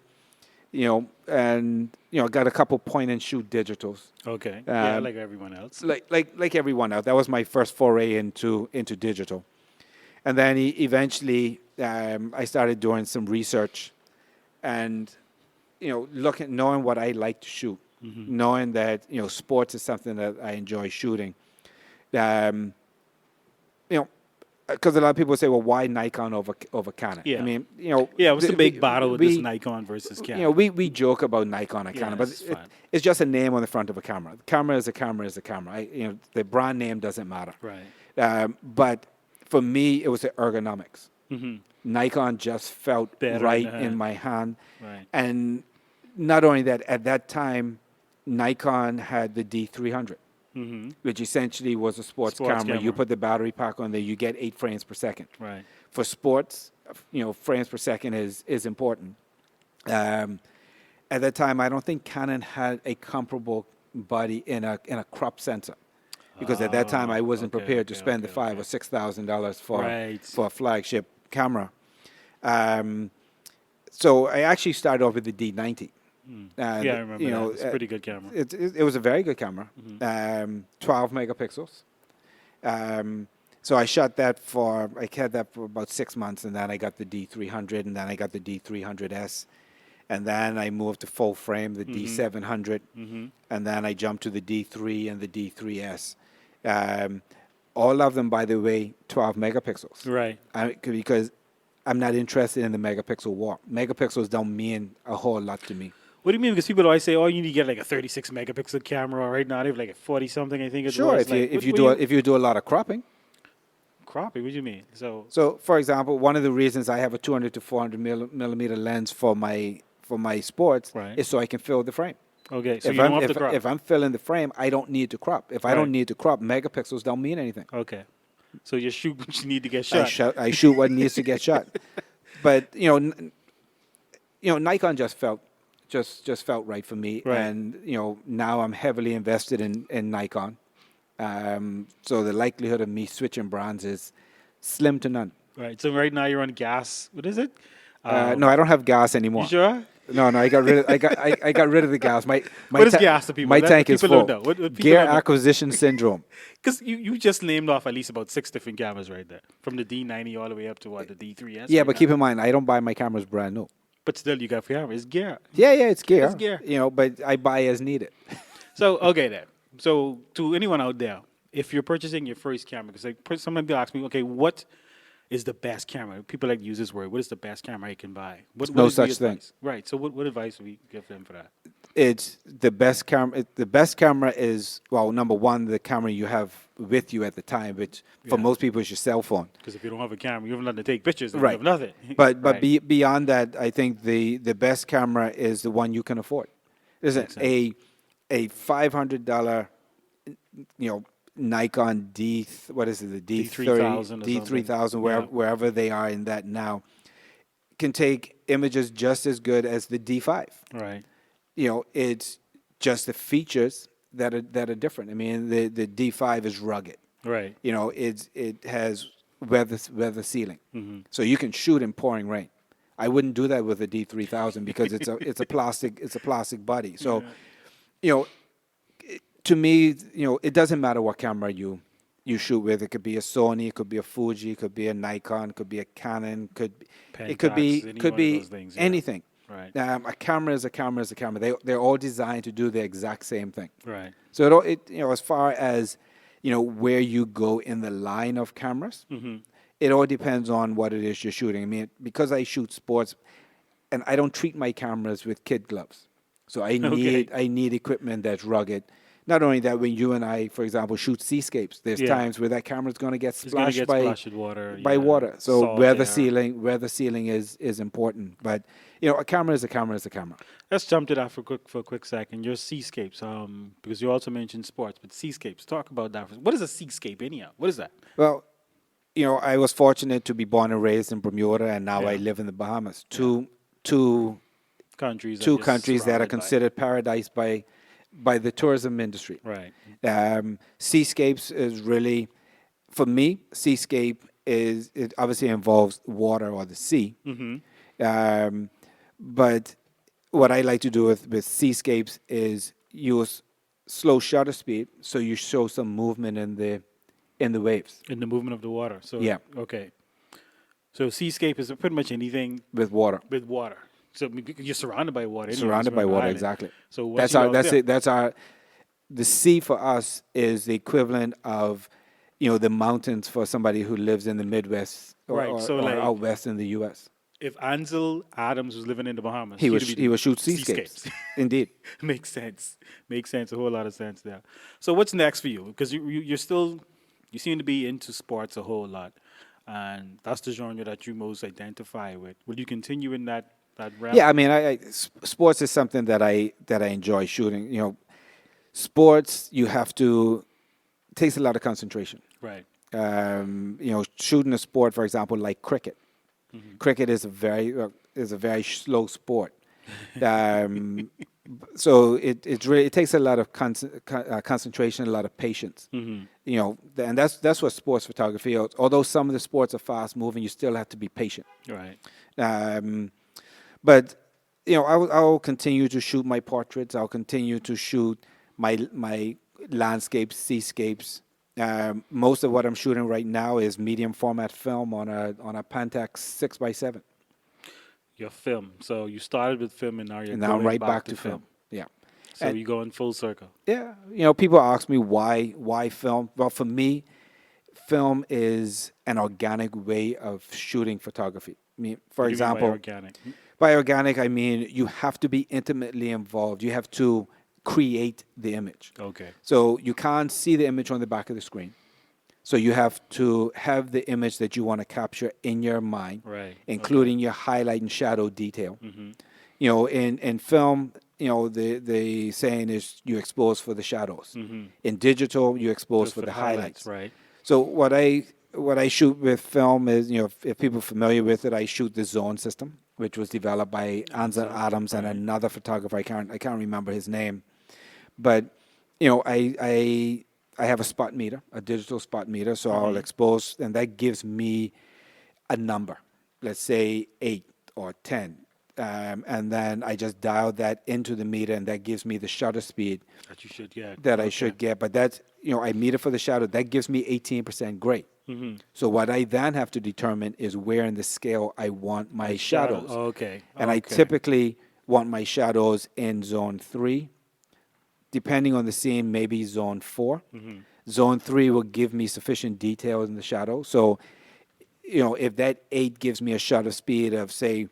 B: and got a couple point and shoot digitals.
A: Okay. Yeah,
B: Um,
A: like everyone else.
B: Like everyone else. That was my first foray into digital. And then eventually I started doing some research and, knowing what I like to shoot, knowing that, sports is something that I enjoy shooting. Because a lot of people say, well, why Nikon over Canon?
A: Yeah.
B: I mean,
A: Yeah, what's the big
B: we-
A: battle with
B: we-
A: this Nikon versus Canon?
B: we joke about Nikon and
A: Yeah,
B: Canon, but
A: it's fun.
B: it's just a name on the front of a camera. The camera is a camera is a camera. The brand name doesn't matter.
A: Right.
B: But for me, it was the ergonomics. Nikon just felt
A: Better in
B: right
A: the hand.
B: in my hand.
A: Right.
B: And not only that, at that time, Nikon had the D300, which essentially was a sports
A: Sports
B: camera. You
A: camera.
B: put the battery pack on there, you get 8 frames per second.
A: Right.
B: For sports, frames per second is important. At that time, I don't think Canon had a comparable body in a crop sensor, because at that time I wasn't
A: okay,
B: prepared to
A: okay,
B: spend the
A: okay,
B: $5,000 or $6,000
A: Right.
B: for a flagship camera. So I actually started off with the D90.
A: Yeah, I remember that. It's a pretty good camera.
B: It was a very good camera, 12 megapixels. So I shot that I had that for about 6 months, and then I got the D300, and then I got the D300S, and then I moved to full frame, the D700, and then I jumped to the D3 and the D3S. All of them, by the way, 12 megapixels.
A: Right.
B: Because I'm not interested in the megapixel war. Megapixels don't mean a whole lot to me.
A: What do you mean? Because people always say, "Oh, you need to get like a 36 megapixel camera." Right now, they have like a 40 something. I think it's
B: Sure,
A: worth.
B: if you do a lot of cropping.
A: Cropping. What do you mean?
B: So, for example, one of the reasons I have a 200 to 400 millimeter lens for my sports is so I can fill the frame.
A: Okay, so you don't have to crop.
B: If I'm filling the frame, I don't need to crop. If I don't need to crop, megapixels don't mean anything.
A: Okay, so you shoot what you need to get shot.
B: I shoot what needs to get shot. But Nikon just felt right for me, and now I'm heavily invested in Nikon. So the likelihood of me switching brands is slim to none.
A: Right. So right now you're on gas. What is it?
B: No, I don't have gas anymore.
A: You sure?
B: No, I got rid of I got rid of the gas.
A: What is gas to people?
B: My tank is full. Gear
A: don't know.
B: acquisition syndrome.
A: Because you just named off at least about 6 different cameras right there, from the D90 all the way up to the D3S.
B: Yeah, but keep in mind, I don't buy my cameras brand new.
A: But still, you got camera. It's gear.
B: Yeah, it's gear.
A: It's gear.
B: But I buy as needed.
A: So okay then. So to anyone out there, if you're purchasing your first camera, because some people ask me, okay, what is the best camera? People like to use this word. What is the best camera I can buy? What
B: no
A: is the
B: such thing.
A: advice? Right. So what advice do we give them for that?
B: It's the best camera. The best camera is, well, number one, the camera you have with you at the time, which for most people is your cell phone.
A: Because if you don't have a camera, you have nothing to take pictures. You have nothing.
B: But beyond that, I think the best camera is the one you can afford. Isn't a $500 Nikon the D30, D3000, wherever they are in that now, can take images just as good as the D5.
A: Right.
B: It's just the features that are different. I mean, the D5 is rugged.
A: Right.
B: It has weather sealing, so you can shoot in pouring rain. I wouldn't do that with a D3000 because it's a plastic body. So, to me, it doesn't matter what camera you shoot with. It could be a Sony, it could be a Fuji, it could be a Nikon, it could be a Canon, it could be anything.
A: Right.
B: A camera is a camera is a camera. They're all designed to do the exact same thing.
A: Right.
B: So as far as where you go in the line of cameras, it all depends on what it is you're shooting. I mean, because I shoot sports, and I don't treat my cameras with kid gloves, so I need equipment that's rugged. Not only that, when you and I, for example, shoot seascapes, there's times where that camera is going to get splashed
A: with water.
B: By water. So weather sealing is important. But a camera is a camera is a camera.
A: Let's jump to that for a quick second. Your seascapes, because you also mentioned sports, but seascapes. Talk about that. What is a seascape anyhow? What is that?
B: Well, I was fortunate to be born and raised in Bermuda, and now I live in the Bahamas. Two countries that are considered paradise by the tourism industry.
A: Right.
B: Seascapes is really, for me, seascape it obviously involves water or the sea. But what I like to do with seascapes is use slow shutter speed, so you show some movement in the waves.
A: In the movement of the water. So
B: yeah.
A: Okay. So seascape is pretty much anything
B: with water.
A: With water. So you're surrounded by water.
B: Surrounded by water, exactly.
A: So
B: the sea for us is the equivalent of, the mountains for somebody who lives in the Midwest or out west in the U.S.
A: If Ansel Adams was living in the Bahamas,
B: he would shoot seascapes. Indeed.
A: Makes sense. A whole lot of sense there. So what's next for you? Because you seem to be into sports a whole lot, and that's the genre that you most identify with. Will you continue in that realm?
B: Yeah, I mean, sports is something that I enjoy shooting. Sports, it takes a lot of concentration.
A: Right.
B: Shooting a sport, for example, like cricket. Cricket is a very slow sport. So it takes a lot of concentration, a lot of patience. And that's what sports photography is. Although some of the sports are fast moving, you still have to be patient.
A: Right.
B: But I will continue to shoot my portraits. I'll continue to shoot my landscapes, seascapes. Most of what I'm shooting right now is medium format film on a Pentax 6x7,
A: Your film. So you started with film and now you're
B: and now I'm
A: going
B: right
A: back
B: back
A: to
B: to film.
A: film.
B: Yeah,
A: So
B: and
A: you're going full circle.
B: yeah, people ask me why film. Well, for me, film is an organic way of shooting photography. I mean, for
A: What do you mean by
B: example,
A: organic?
B: by organic, I mean you have to be intimately involved. You have to create the image.
A: Okay.
B: So you can't see the image on the back of the screen. So you have to have the image that you want to capture in your mind,
A: Right. Okay.
B: including your highlight and shadow detail.
A: Mm-hmm.
B: In film, the saying is you expose for the shadows.
A: Mm-hmm.
B: In digital, you expose
A: Just
B: for
A: for the
B: the
A: highlights,
B: highlights.
A: right?
B: So what I shoot with film is, if people are familiar with it, I shoot the zone system, which was developed by Anza
A: So,
B: Adams and
A: right.
B: another photographer. I can't remember his name, but I have a spot meter, a digital spot meter, so I'll
A: Mm-hmm.
B: expose, and that gives me a number, let's say 8 or 10, and then I just dial that into the meter, and that gives me the shutter speed
A: That you should get.
B: that I
A: Okay.
B: should get. But that's, I meter for the shadow. That gives me 18% gray.
A: Mm-hmm.
B: So what I then have to determine is where in the scale I want my
A: Shadow.
B: shadows.
A: Okay.
B: And I
A: Okay.
B: typically want my shadows in zone 3, depending on the scene, maybe zone 4.
A: Mm-hmm.
B: Zone 3 will give me sufficient detail in the shadow. So, if that 8 gives me a shutter speed of, say,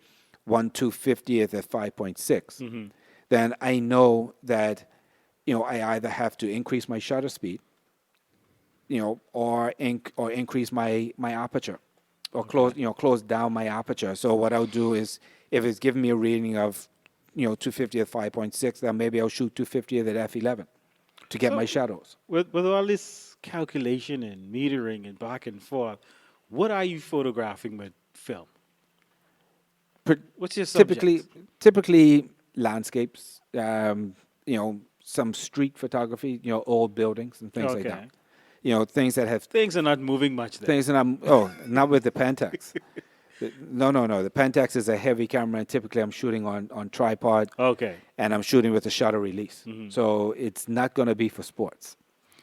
B: 1/250th at 5.6,
A: Mm-hmm.
B: then I know that, I either have to increase my shutter speed, or increase my aperture, or
A: Okay.
B: close down my aperture. So what I'll do is, if it's giving me a reading of 250 at 5.6, then maybe I'll shoot 250 at f11 to get my
A: So
B: shadows.
A: with all this calculation and metering and back and forth, what are you photographing with film?
B: Per-
A: What's your
B: typically
A: subject?
B: typically landscapes, some street photography, old buildings and things like that.
A: Okay.
B: Things that have
A: Things are not moving much then.
B: things that I'm not with the Pentax. No, no, no. The Pentax is a heavy camera, and typically I'm shooting on tripod,
A: Okay.
B: and I'm shooting with a shutter release.
A: Mm-hmm.
B: So it's not going to be for sports.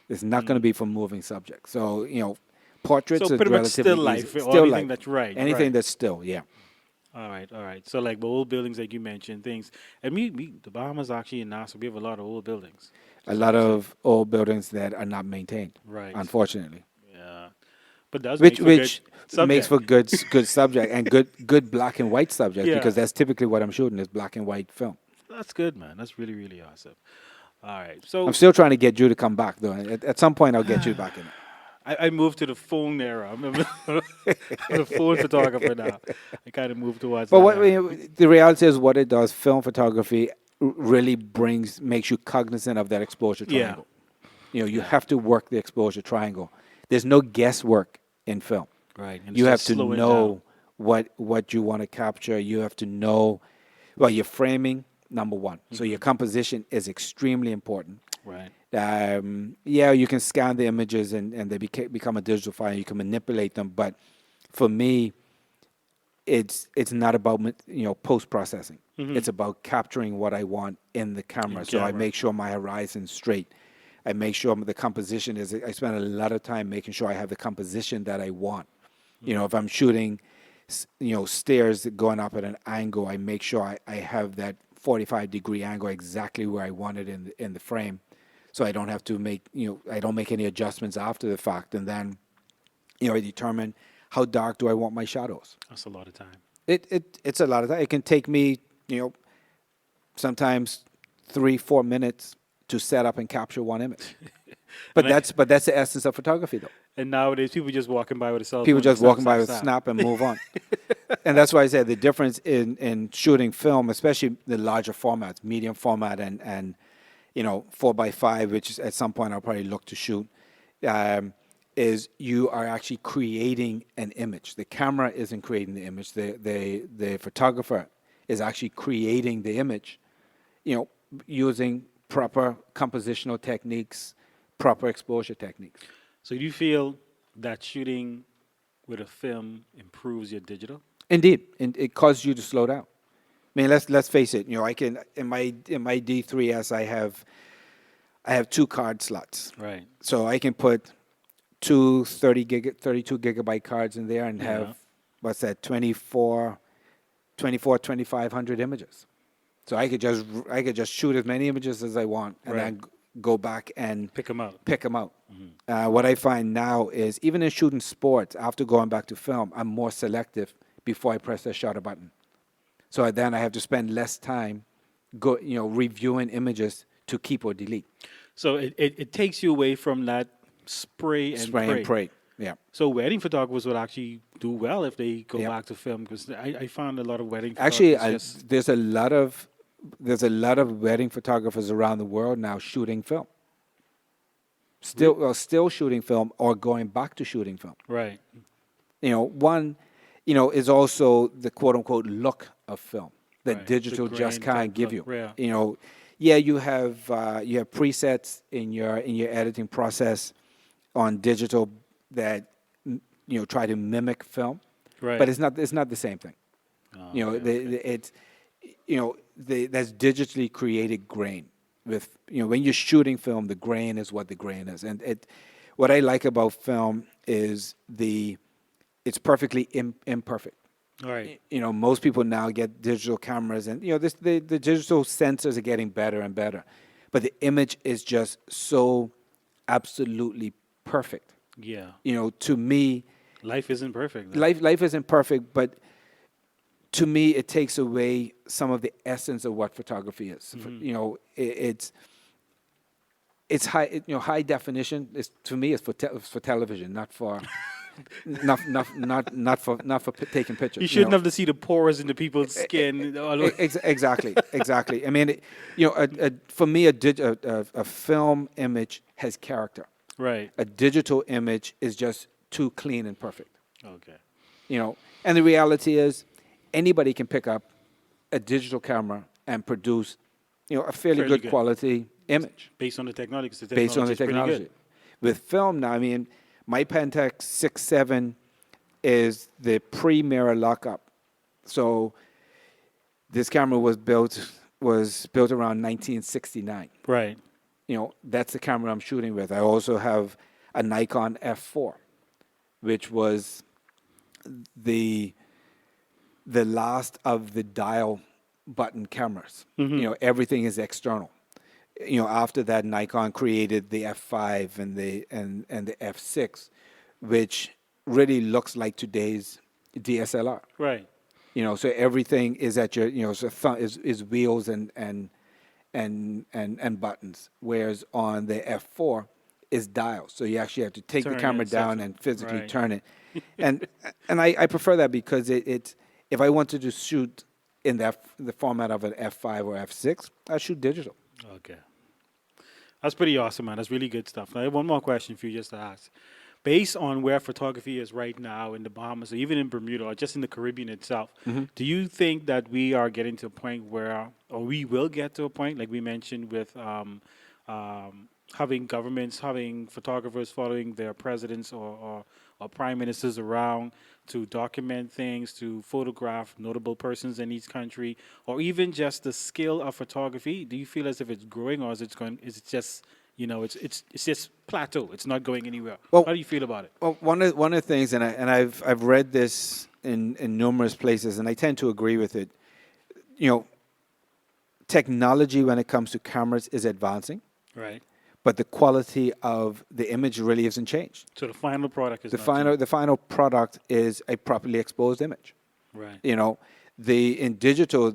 B: It's not going to be for moving subjects. So,
A: So
B: portraits are
A: pretty much still
B: relatively easy.
A: life or
B: Still
A: anything
B: life.
A: that's right.
B: Anything
A: Right.
B: that's still, yeah.
A: All right. All right. So like the old buildings like you mentioned, things, and the Bahamas actually in NASA, we have a lot of old buildings.
B: A
A: Just like
B: lot
A: you said.
B: of old buildings that are not maintained,
A: Right.
B: unfortunately.
A: Yeah. But does
B: Which
A: make for good
B: which makes for
A: subject.
B: good subject, and good black and white subjects,
A: Yeah.
B: because that's typically what I'm shooting is black and white film.
A: That's good, man. That's really, really awesome. All right.
B: I'm
A: So
B: still trying to get you to come back, though. At some point, I'll get you back in it.
A: I moved to the phone era. I'm a phone photographer now. I kind of moved towards
B: But
A: that
B: what
A: era.
B: the reality is, what it does, film photography really makes you cognizant of that exposure
A: Yeah.
B: triangle. You
A: Yeah.
B: have to work the exposure triangle. There's no guesswork in film.
A: Right. And it's
B: You have
A: just
B: to
A: slowing down.
B: know what you want to capture. You have to know, well, your framing, number one. So
A: Hmm.
B: your composition is extremely important.
A: Right.
B: Yeah, you can scan the images, and they become a digital file. You can manipulate them, but for me, it's not about post processing.
A: Hmm.
B: It's about capturing what I want in the
A: In
B: camera. So I
A: camera.
B: make sure my horizon's straight. I make sure the composition is. I spend a lot of time making sure I have the composition that I want. If I'm shooting, stairs going up at an angle, I make sure I have that 45-degree angle exactly where I want it in the frame, so I don't have to I don't make any adjustments after the fact, and then I determine how dark do I want my shadows.
A: That's a lot of time.
B: It's a lot of that. It can take me sometimes 3-4 minutes to set up and capture one image. But
A: And I,
B: that's the essence of photography, though.
A: and nowadays people just walking by with a cell
B: People
A: phone. They
B: just
A: snap,
B: walking by
A: snap,
B: with
A: snap.
B: snap and move on. And that's why I said the difference in shooting film, especially the larger formats, medium format, and 4x5, which is at some point I'll probably look to shoot, is you are actually creating an image. The camera isn't creating the image. The photographer is actually creating the image, using proper compositional techniques, proper exposure techniques.
A: So do you feel that shooting with a film improves your digital?
B: Indeed, and it causes you to slow down. mean, let's face it. I can in my D3S I have two card slots,
A: Right.
B: so I can put two 32 gigabyte cards in there and
A: Yeah.
B: have what's that 2,500 images. So I could just shoot as many images as I want, and
A: Right.
B: then go back and
A: Pick them out.
B: pick them out. What I find now is even in shooting sports, after going back to film, I'm more selective before I press the shutter button. So then I have to spend less time reviewing images to keep or delete.
A: So it takes you away from that spray and
B: Spray
A: pray.
B: and pray. Yeah.
A: So wedding photographers would actually do well if they go
B: Yep.
A: back to film, because I found a lot of wedding
B: Actually,
A: photographers just
B: there's a lot of wedding photographers around the world now shooting film. Still shooting film or going back to shooting film.
A: right.
B: One, is also the quote unquote look of film that
A: Right.
B: digital
A: The
B: just
A: grain
B: can't
A: type
B: give you.
A: look, yeah.
B: Yeah, you have presets in your editing process on digital that try to mimic film,
A: Right.
B: but it's not the same thing.
A: Oh,
B: It's that's digitally created grain. With when you're shooting film, the grain is what the grain is, and what I like about film is it's perfectly imperfect.
A: All right.
B: Most people now get digital cameras, and the digital sensors are getting better and better, but the image is just so absolutely perfect.
A: Yeah.
B: To me,
A: Life isn't perfect, though.
B: life isn't perfect, but to me, it takes away some of the essence of what photography is. It's high definition. To me, it's for television, not for not for taking pictures.
A: You shouldn't have to see the pores in the people's skin.
B: Exactly. I mean, for me, a film image has character.
A: Right.
B: A digital image is just too clean and perfect.
A: Okay.
B: And the reality is, anybody can pick up a digital camera and produce, a fairly good quality image
A: Based on the technology. 'Cause the
B: based on the
A: technology is
B: technology.
A: pretty
B: With film now, I mean, my Pentax 6.7 is the pre-mirror lockup. So this camera was built around 1969.
A: good. Right.
B: That's the camera I'm shooting with. I also have a Nikon F4, which was the last of the dial button cameras. Everything is external. After that, Nikon created the F5 and the F6, which really looks like today's DSLR.
A: Right.
B: So everything is at your, is wheels and buttons, whereas on the F4 is dials. So you actually have to take the
A: Turn
B: camera
A: it, set
B: down
A: it.
B: and physically
A: Right.
B: turn it. And I prefer that because it's if I wanted to shoot in the format of an F5 or F6, I shoot digital.
A: Okay. That's pretty awesome, man. That's really good stuff. Now, I have one more question for you just to ask. Based on where photography is right now in the Bahamas, or even in Bermuda, or just in the Caribbean itself, do you think that we are getting to a point where, or we will get to a point, like we mentioned, with having governments, having photographers following their presidents or prime ministers around to document things, to photograph notable persons in each country, or even just the skill of photography? Do you feel as if it's growing, or is it just it's just plateau? It's not going anywhere.
B: Well-
A: How do you feel about it?
B: Well, one of the things, and I've read this in numerous places, and I tend to agree with it. Technology when it comes to cameras is advancing,
A: Right.
B: but the quality of the image really hasn't changed.
A: So the final product is
B: The
A: not
B: final product is a properly exposed image.
A: right.
B: In digital,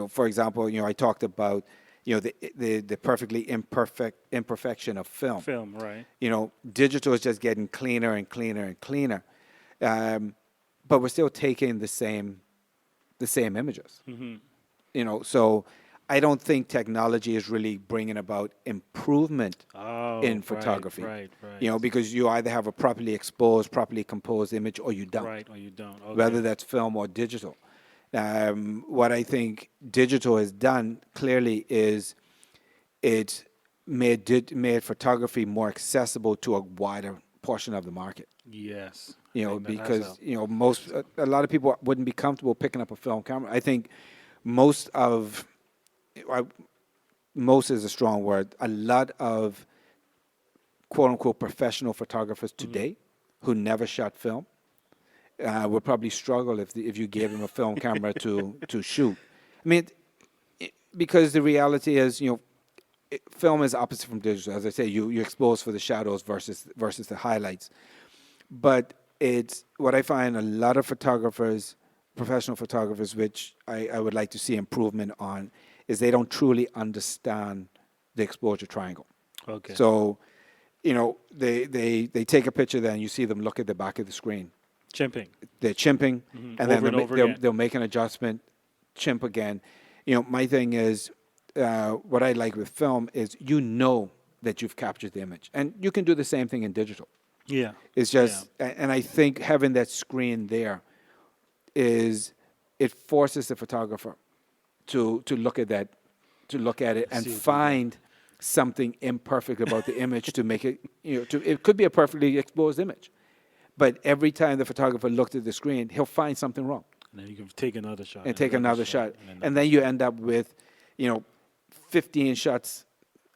B: for example, I talked about the perfectly imperfection of film.
A: Film, right.
B: Digital is just getting cleaner and cleaner and cleaner, but we're still taking the same images. So I don't think technology is really bringing about improvement
A: Oh,
B: in
A: right,
B: photography.
A: Right.
B: Because you either have a properly exposed, properly composed image, or you don't.
A: Right, or you don't. Okay.
B: Whether that's film or digital. What I think digital has done clearly is it made photography more accessible to a wider portion of the market.
A: Yes. I think that has
B: Because
A: helped.
B: a lot of people wouldn't be comfortable picking up a film camera. I think most of, I- most is a strong word, a lot of quote unquote professional photographers today who never shot film would probably struggle if you gave them a film camera to shoot. I mean, because the reality is, film is opposite from digital. As I say, you expose for the shadows versus the highlights. But it's what I find a lot of photographers, professional photographers, which I would like to see improvement on, is they don't truly understand the exposure triangle.
A: Okay.
B: So, they take a picture, then you see them look at the back of the screen.
A: Chimping.
B: They're chimping, and then
A: Over and over again.
B: they'll make an adjustment, chimp again. My thing is, what I like with film is that you've captured the image, and you can do the same thing in digital.
A: Yeah.
B: It's just, and I think having that screen there it forces the photographer to look at that, to look at it and
A: See what you
B: find something imperfect about the image to make it, it could be a perfectly exposed image. But every time the photographer looked at the screen, he'll find something wrong
A: And then you can take another shot.
B: and take another shot. And then you end up with, 15 shots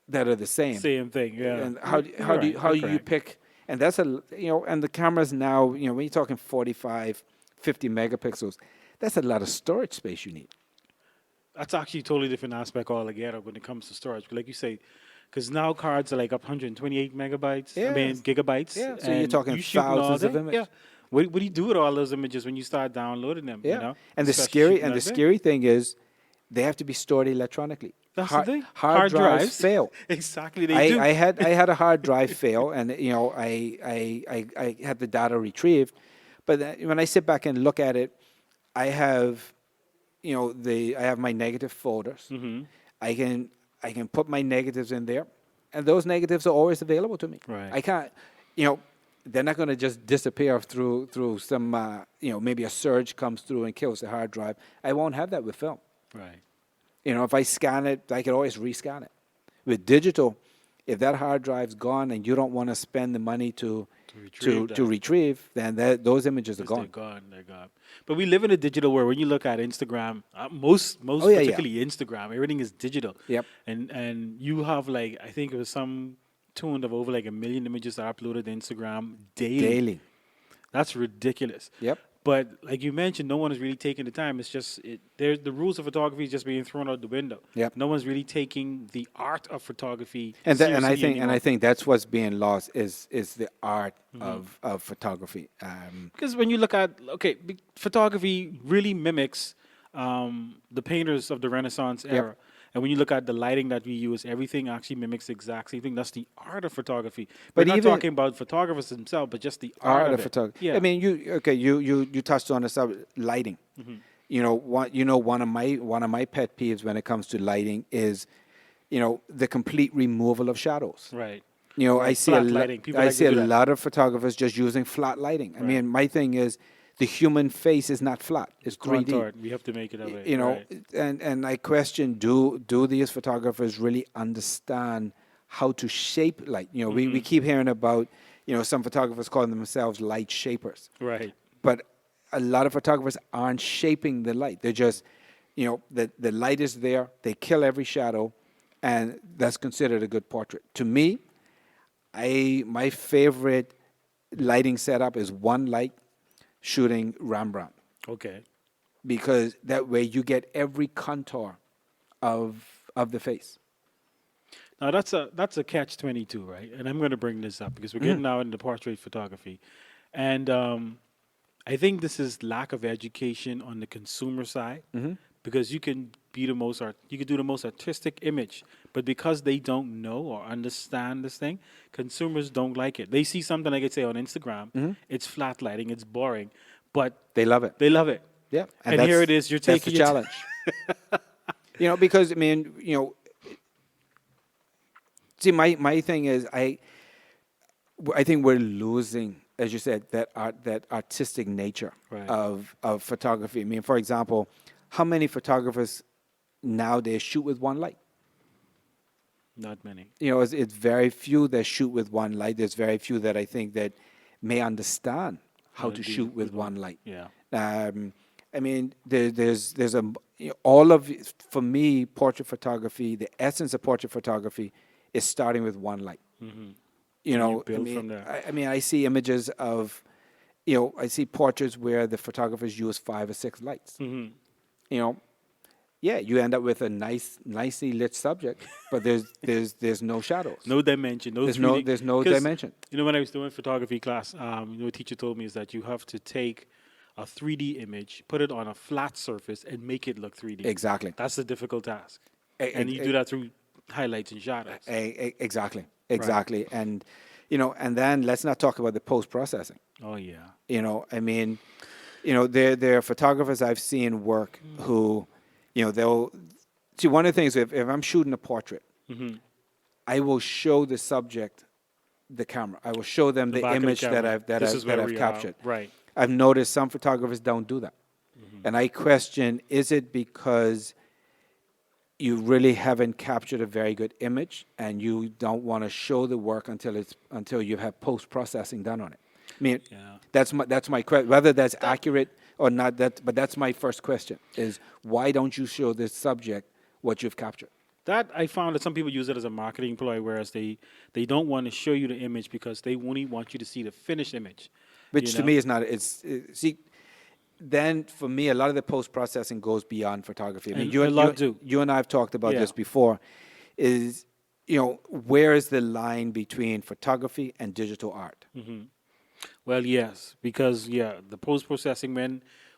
B: that are the same.
A: Same thing, yeah.
B: And how do you pick? And that's and the cameras now, when you're talking 45, 50 megapixels, that's a lot of storage space you need.
A: That's actually a totally different aspect altogether when it comes to storage. Like you say, because now cards are like up 128 megabytes. I mean, gigabytes.
B: Yeah, so you're talking
A: shooting all
B: thousands of
A: day.
B: images.
A: Yeah. What do you do with all those images when you start downloading them?
B: Yeah. And the scary thing is they have to be stored electronically.
A: That's the thing.
B: Hard drives fail.
A: Exactly, they do.
B: I had a hard drive fail, and I had the data retrieved, but when I sit back and look at it, I have, I have my negative folders.
A: Mm-hmm.
B: I can put my negatives in there, and those negatives are always available to me.
A: Right.
B: I can't, they're not going to just disappear through some, maybe a surge comes through and kills the hard drive. I won't have that with film.
A: Right.
B: If I scan it, I can always rescan it. With digital, if that hard drive's gone and you don't want to spend the money to retrieve, then those images are gone.
A: They're gone. But we live in a digital world. When you look at Instagram, particularly Instagram, everything is digital.
B: Yep.
A: And you have I think it was some tune of over 1 million images that are uploaded to Instagram daily. That's ridiculous.
B: Yep.
A: But like you mentioned, no one is really taking the time. It's just the rules of photography is just being thrown out the window.
B: Yep.
A: No one's really taking the art of photography
B: And
A: I
B: think that's what's being lost is the art of photography.
A: Because when you look at photography really mimics the painters of the Renaissance era. And when you look at the lighting that we use, everything actually mimics the exact same thing. That's the art of photography. But we're not talking about photographers themselves, but just the art of
B: photography.
A: Yeah.
B: I mean, you touched on the subject, lighting. Mm-hmm. One of my pet peeves when it comes to lighting is, the complete removal of shadows.
A: Right.
B: I see a
A: that.
B: lot of photographers just using flat lighting. I mean, my thing is, the human face is not flat; it's 3D.
A: Contoured. We have to make it that way.
B: And I question: Do these photographers really understand how to shape light? We keep hearing about some photographers calling themselves light shapers.
A: Right.
B: But a lot of photographers aren't shaping the light. They're just, the light is there. They kill every shadow, and that's considered a good portrait. To me, my favorite lighting setup is one light shooting Rembrandt.
A: Okay.
B: Because that way you get every contour of the face.
A: Now that's a catch-22, right? And I'm going to bring this up because we're getting now into portrait photography, and I think this is lack of education on the consumer side, because you can do the most artistic image, but because they don't know or understand this thing, consumers don't like it. They see something like I say on Instagram, it's flat lighting, it's boring, but
B: they love it.
A: They love it.
B: Yeah,
A: and here it is. You're taking
B: the challenge. Because I mean, see, my thing is I think we're losing, as you said, that artistic nature of photography. I mean, for example, how many photographers nowadays shoot with one light?
A: Not many.
B: It's very few that shoot with one light. There's very few that I think that may understand how to shoot with one light.
A: Yeah.
B: I mean, there's all of for me, portrait photography, the essence of portrait photography is starting with one light. You
A: And you
B: know,
A: build from there.
B: I mean, I see images of, I see portraits where the photographers use 5 or 6 lights. You know, yeah, you end up with a nicely lit subject, but there's no shadows.
A: No dimension, no
B: There's
A: 3D.
B: there's no
A: 'Cause,
B: dimension.
A: when I was doing photography class, a teacher told me is that you have to take a 3D image, put it on a flat surface, and make it look 3D.
B: Exactly.
A: That's a difficult task.
B: E-
A: And
B: e-
A: you
B: e-
A: do that through highlights and shadows.
B: Exactly, exactly, and and then let's not talk about the post processing.
A: Oh, yeah.
B: I mean, there are photographers I've seen work who, they'll see one of the things if I'm shooting a portrait, I will show the subject the camera. I will show them the
A: back of the
B: image that
A: camera.
B: I've that
A: This
B: I've,
A: is
B: that
A: where
B: I've
A: we are.
B: captured.
A: Right.
B: I've noticed some photographers don't do that, and I question: is it because you really haven't captured a very good image, and you don't want to show the work until you have post processing done on it? I mean,
A: Yeah.
B: that's my question. Whether that's accurate or not, but that's my first question: is why don't you show this subject what you've captured?
A: That I found that some people use it as a marketing ploy, whereas they don't want to show you the image because they only want you to see the finished image.
B: Which to me is not. See. Then for me, a lot of the post processing goes beyond photography. I mean,
A: And a lot do.
B: you and I have talked about
A: Yeah.
B: this before. Is where is the line between photography and digital art?
A: Well, yes, because the post processing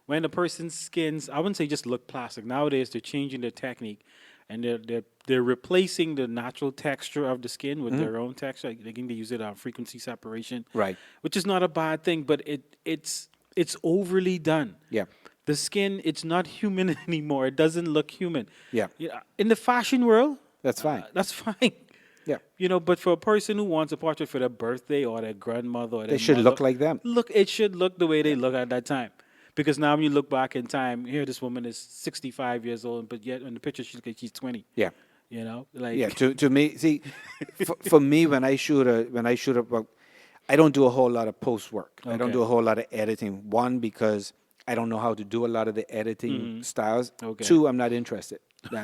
A: when a person's skins, I wouldn't say just look plastic. Nowadays they're changing their technique, and they're replacing the natural texture of the skin with their own texture. I think they use it on frequency separation,
B: Right.
A: which is not a bad thing, but it's overly done.
B: Yeah.
A: The skin, it's not human anymore. It doesn't look human.
B: Yeah.
A: In the fashion world,
B: That's fine.
A: that's fine.
B: Yeah.
A: But for a person who wants a portrait for their birthday or their grandmother or their
B: They should
A: mother,
B: look like them.
A: it should look the way they look at that time. Because now when you look back in time, here this woman is 65 years old, but yet in the picture she looks like she's 20.
B: Yeah.
A: Like
B: Yeah. To me, see, for me when I shoot well, I don't do a whole lot of post work. I don't
A: Okay.
B: do a whole lot of editing. One, because I don't know how to do a lot of the editing styles.
A: Okay.
B: Two, I'm not interested.
A: So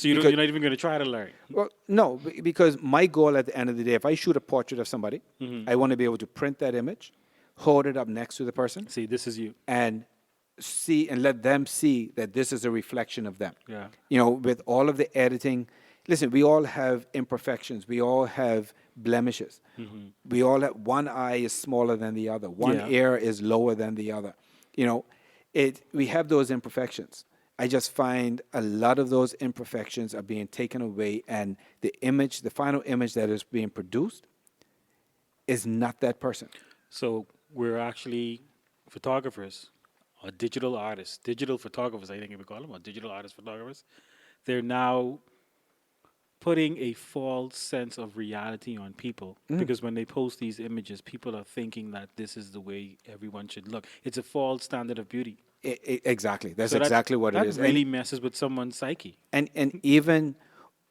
A: you're not even going to try to learn.
B: Well, no, because my goal at the end of the day, if I shoot a portrait of somebody, I want to be able to print that image, hold it up next to the person,
A: See, this is you.
B: and see and let them see that this is a reflection of them.
A: Yeah.
B: With all of the editing, listen, we all have imperfections. We all have blemishes. We all have one eye is smaller than the other. One
A: Yeah.
B: ear is lower than the other. We have those imperfections. I just find a lot of those imperfections are being taken away, and the final image that is being produced is not that person.
A: So we're actually photographers or digital artists, digital photographers, I think we call them, or digital artist photographers. They're now putting a false sense of reality on people because when they post these images, people are thinking that this is the way everyone should look. It's a false standard of beauty.
B: Exactly. That's
A: So
B: exactly what it is.
A: That really messes with someone's psyche.
B: And even,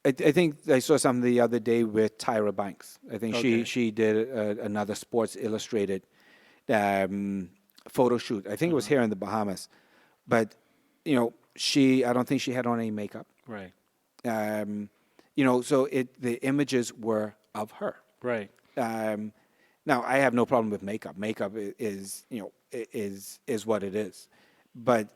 B: I think I saw something the other day with Tyra Banks. I think
A: Okay.
B: she did another Sports Illustrated photo shoot. I think it was here in the Bahamas, but I don't think she had on any makeup.
A: Right.
B: So the images were of her.
A: Right.
B: Now I have no problem with makeup. Makeup is what it is, but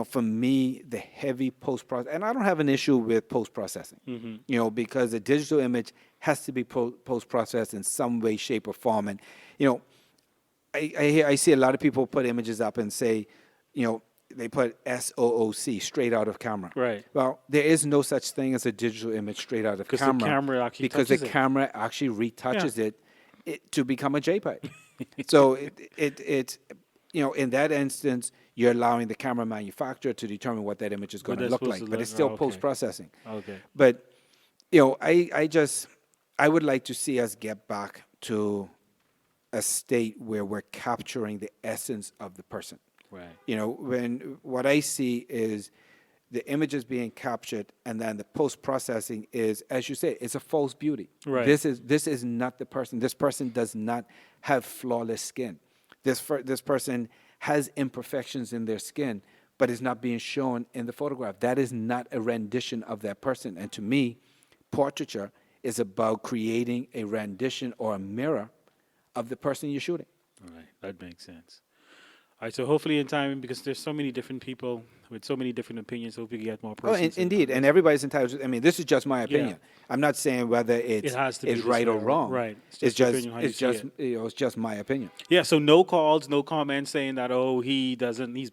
B: for me, the heavy post process, and I don't have an issue with post processing. Because the digital image has to be post processed in some way, shape, or form, and I see a lot of people put images up and say, they put SOOC, straight out of camera.
A: Right.
B: Well, there is no such thing as a digital image straight out of
A: Because the
B: camera.
A: camera actually
B: because the
A: touches it.
B: camera actually retouches
A: Yeah.
B: it to become a JPEG. So it in that instance, you're allowing the camera manufacturer to determine what that image is going to
A: they're
B: look
A: supposed
B: like,
A: to
B: but
A: look-
B: it's still
A: okay.
B: post processing.
A: Okay.
B: But I would like to see us get back to a state where we're capturing the essence of the person.
A: Right.
B: When what I see is the image is being captured, and then the post processing is, as you say, it's a false beauty.
A: Right.
B: This is not the person. This person does not have flawless skin. This person has imperfections in their skin, but it's not being shown in the photograph. That is not a rendition of that person. And to me, portraiture is about creating a rendition or a mirror of the person you're shooting.
A: All right, that makes sense. All right, so hopefully in time, because there's so many different people with so many different opinions, hopefully we get more
B: Oh,
A: persons.
B: indeed, and everybody's entitled to, I mean, this is just my opinion. I'm not saying whether it's
A: has to be this
B: right or
A: way,
B: wrong.
A: right.
B: It's
A: your
B: just
A: opinion, how you
B: it's
A: see
B: just
A: it.
B: it's just my opinion.
A: Yeah, so no calls, no comments saying that, oh, he's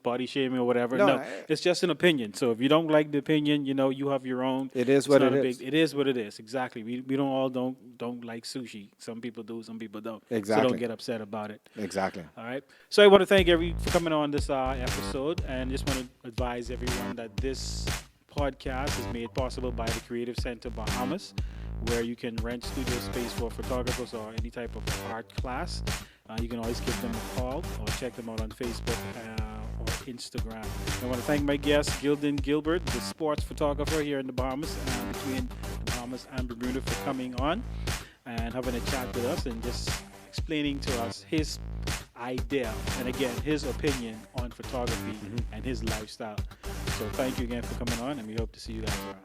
A: body shaming or whatever.
B: No,
A: No, it's just an opinion. So if you don't like the opinion, you have your own.
B: It is
A: It's
B: what
A: not
B: it
A: a
B: is.
A: It is what it is. Exactly. We don't like sushi. Some people do, some people don't. So
B: Exactly.
A: don't get upset about it.
B: Exactly.
A: All right. So I want to thank for coming on this episode, and just want to advise everyone that this podcast is made possible by the Creative Center Bahamas, where you can rent studio space for photographers or any type of art class. You can always give them a call or check them out on Facebook or Instagram. I want to thank my guest, Guilden Gilbert, the sports photographer here in the Bahamas, between the Bahamas and Bermuda, for coming on and having a chat with us and just explaining to us his idea and again his opinion on photography and his lifestyle. So thank you again for coming on, and we hope to see you guys around.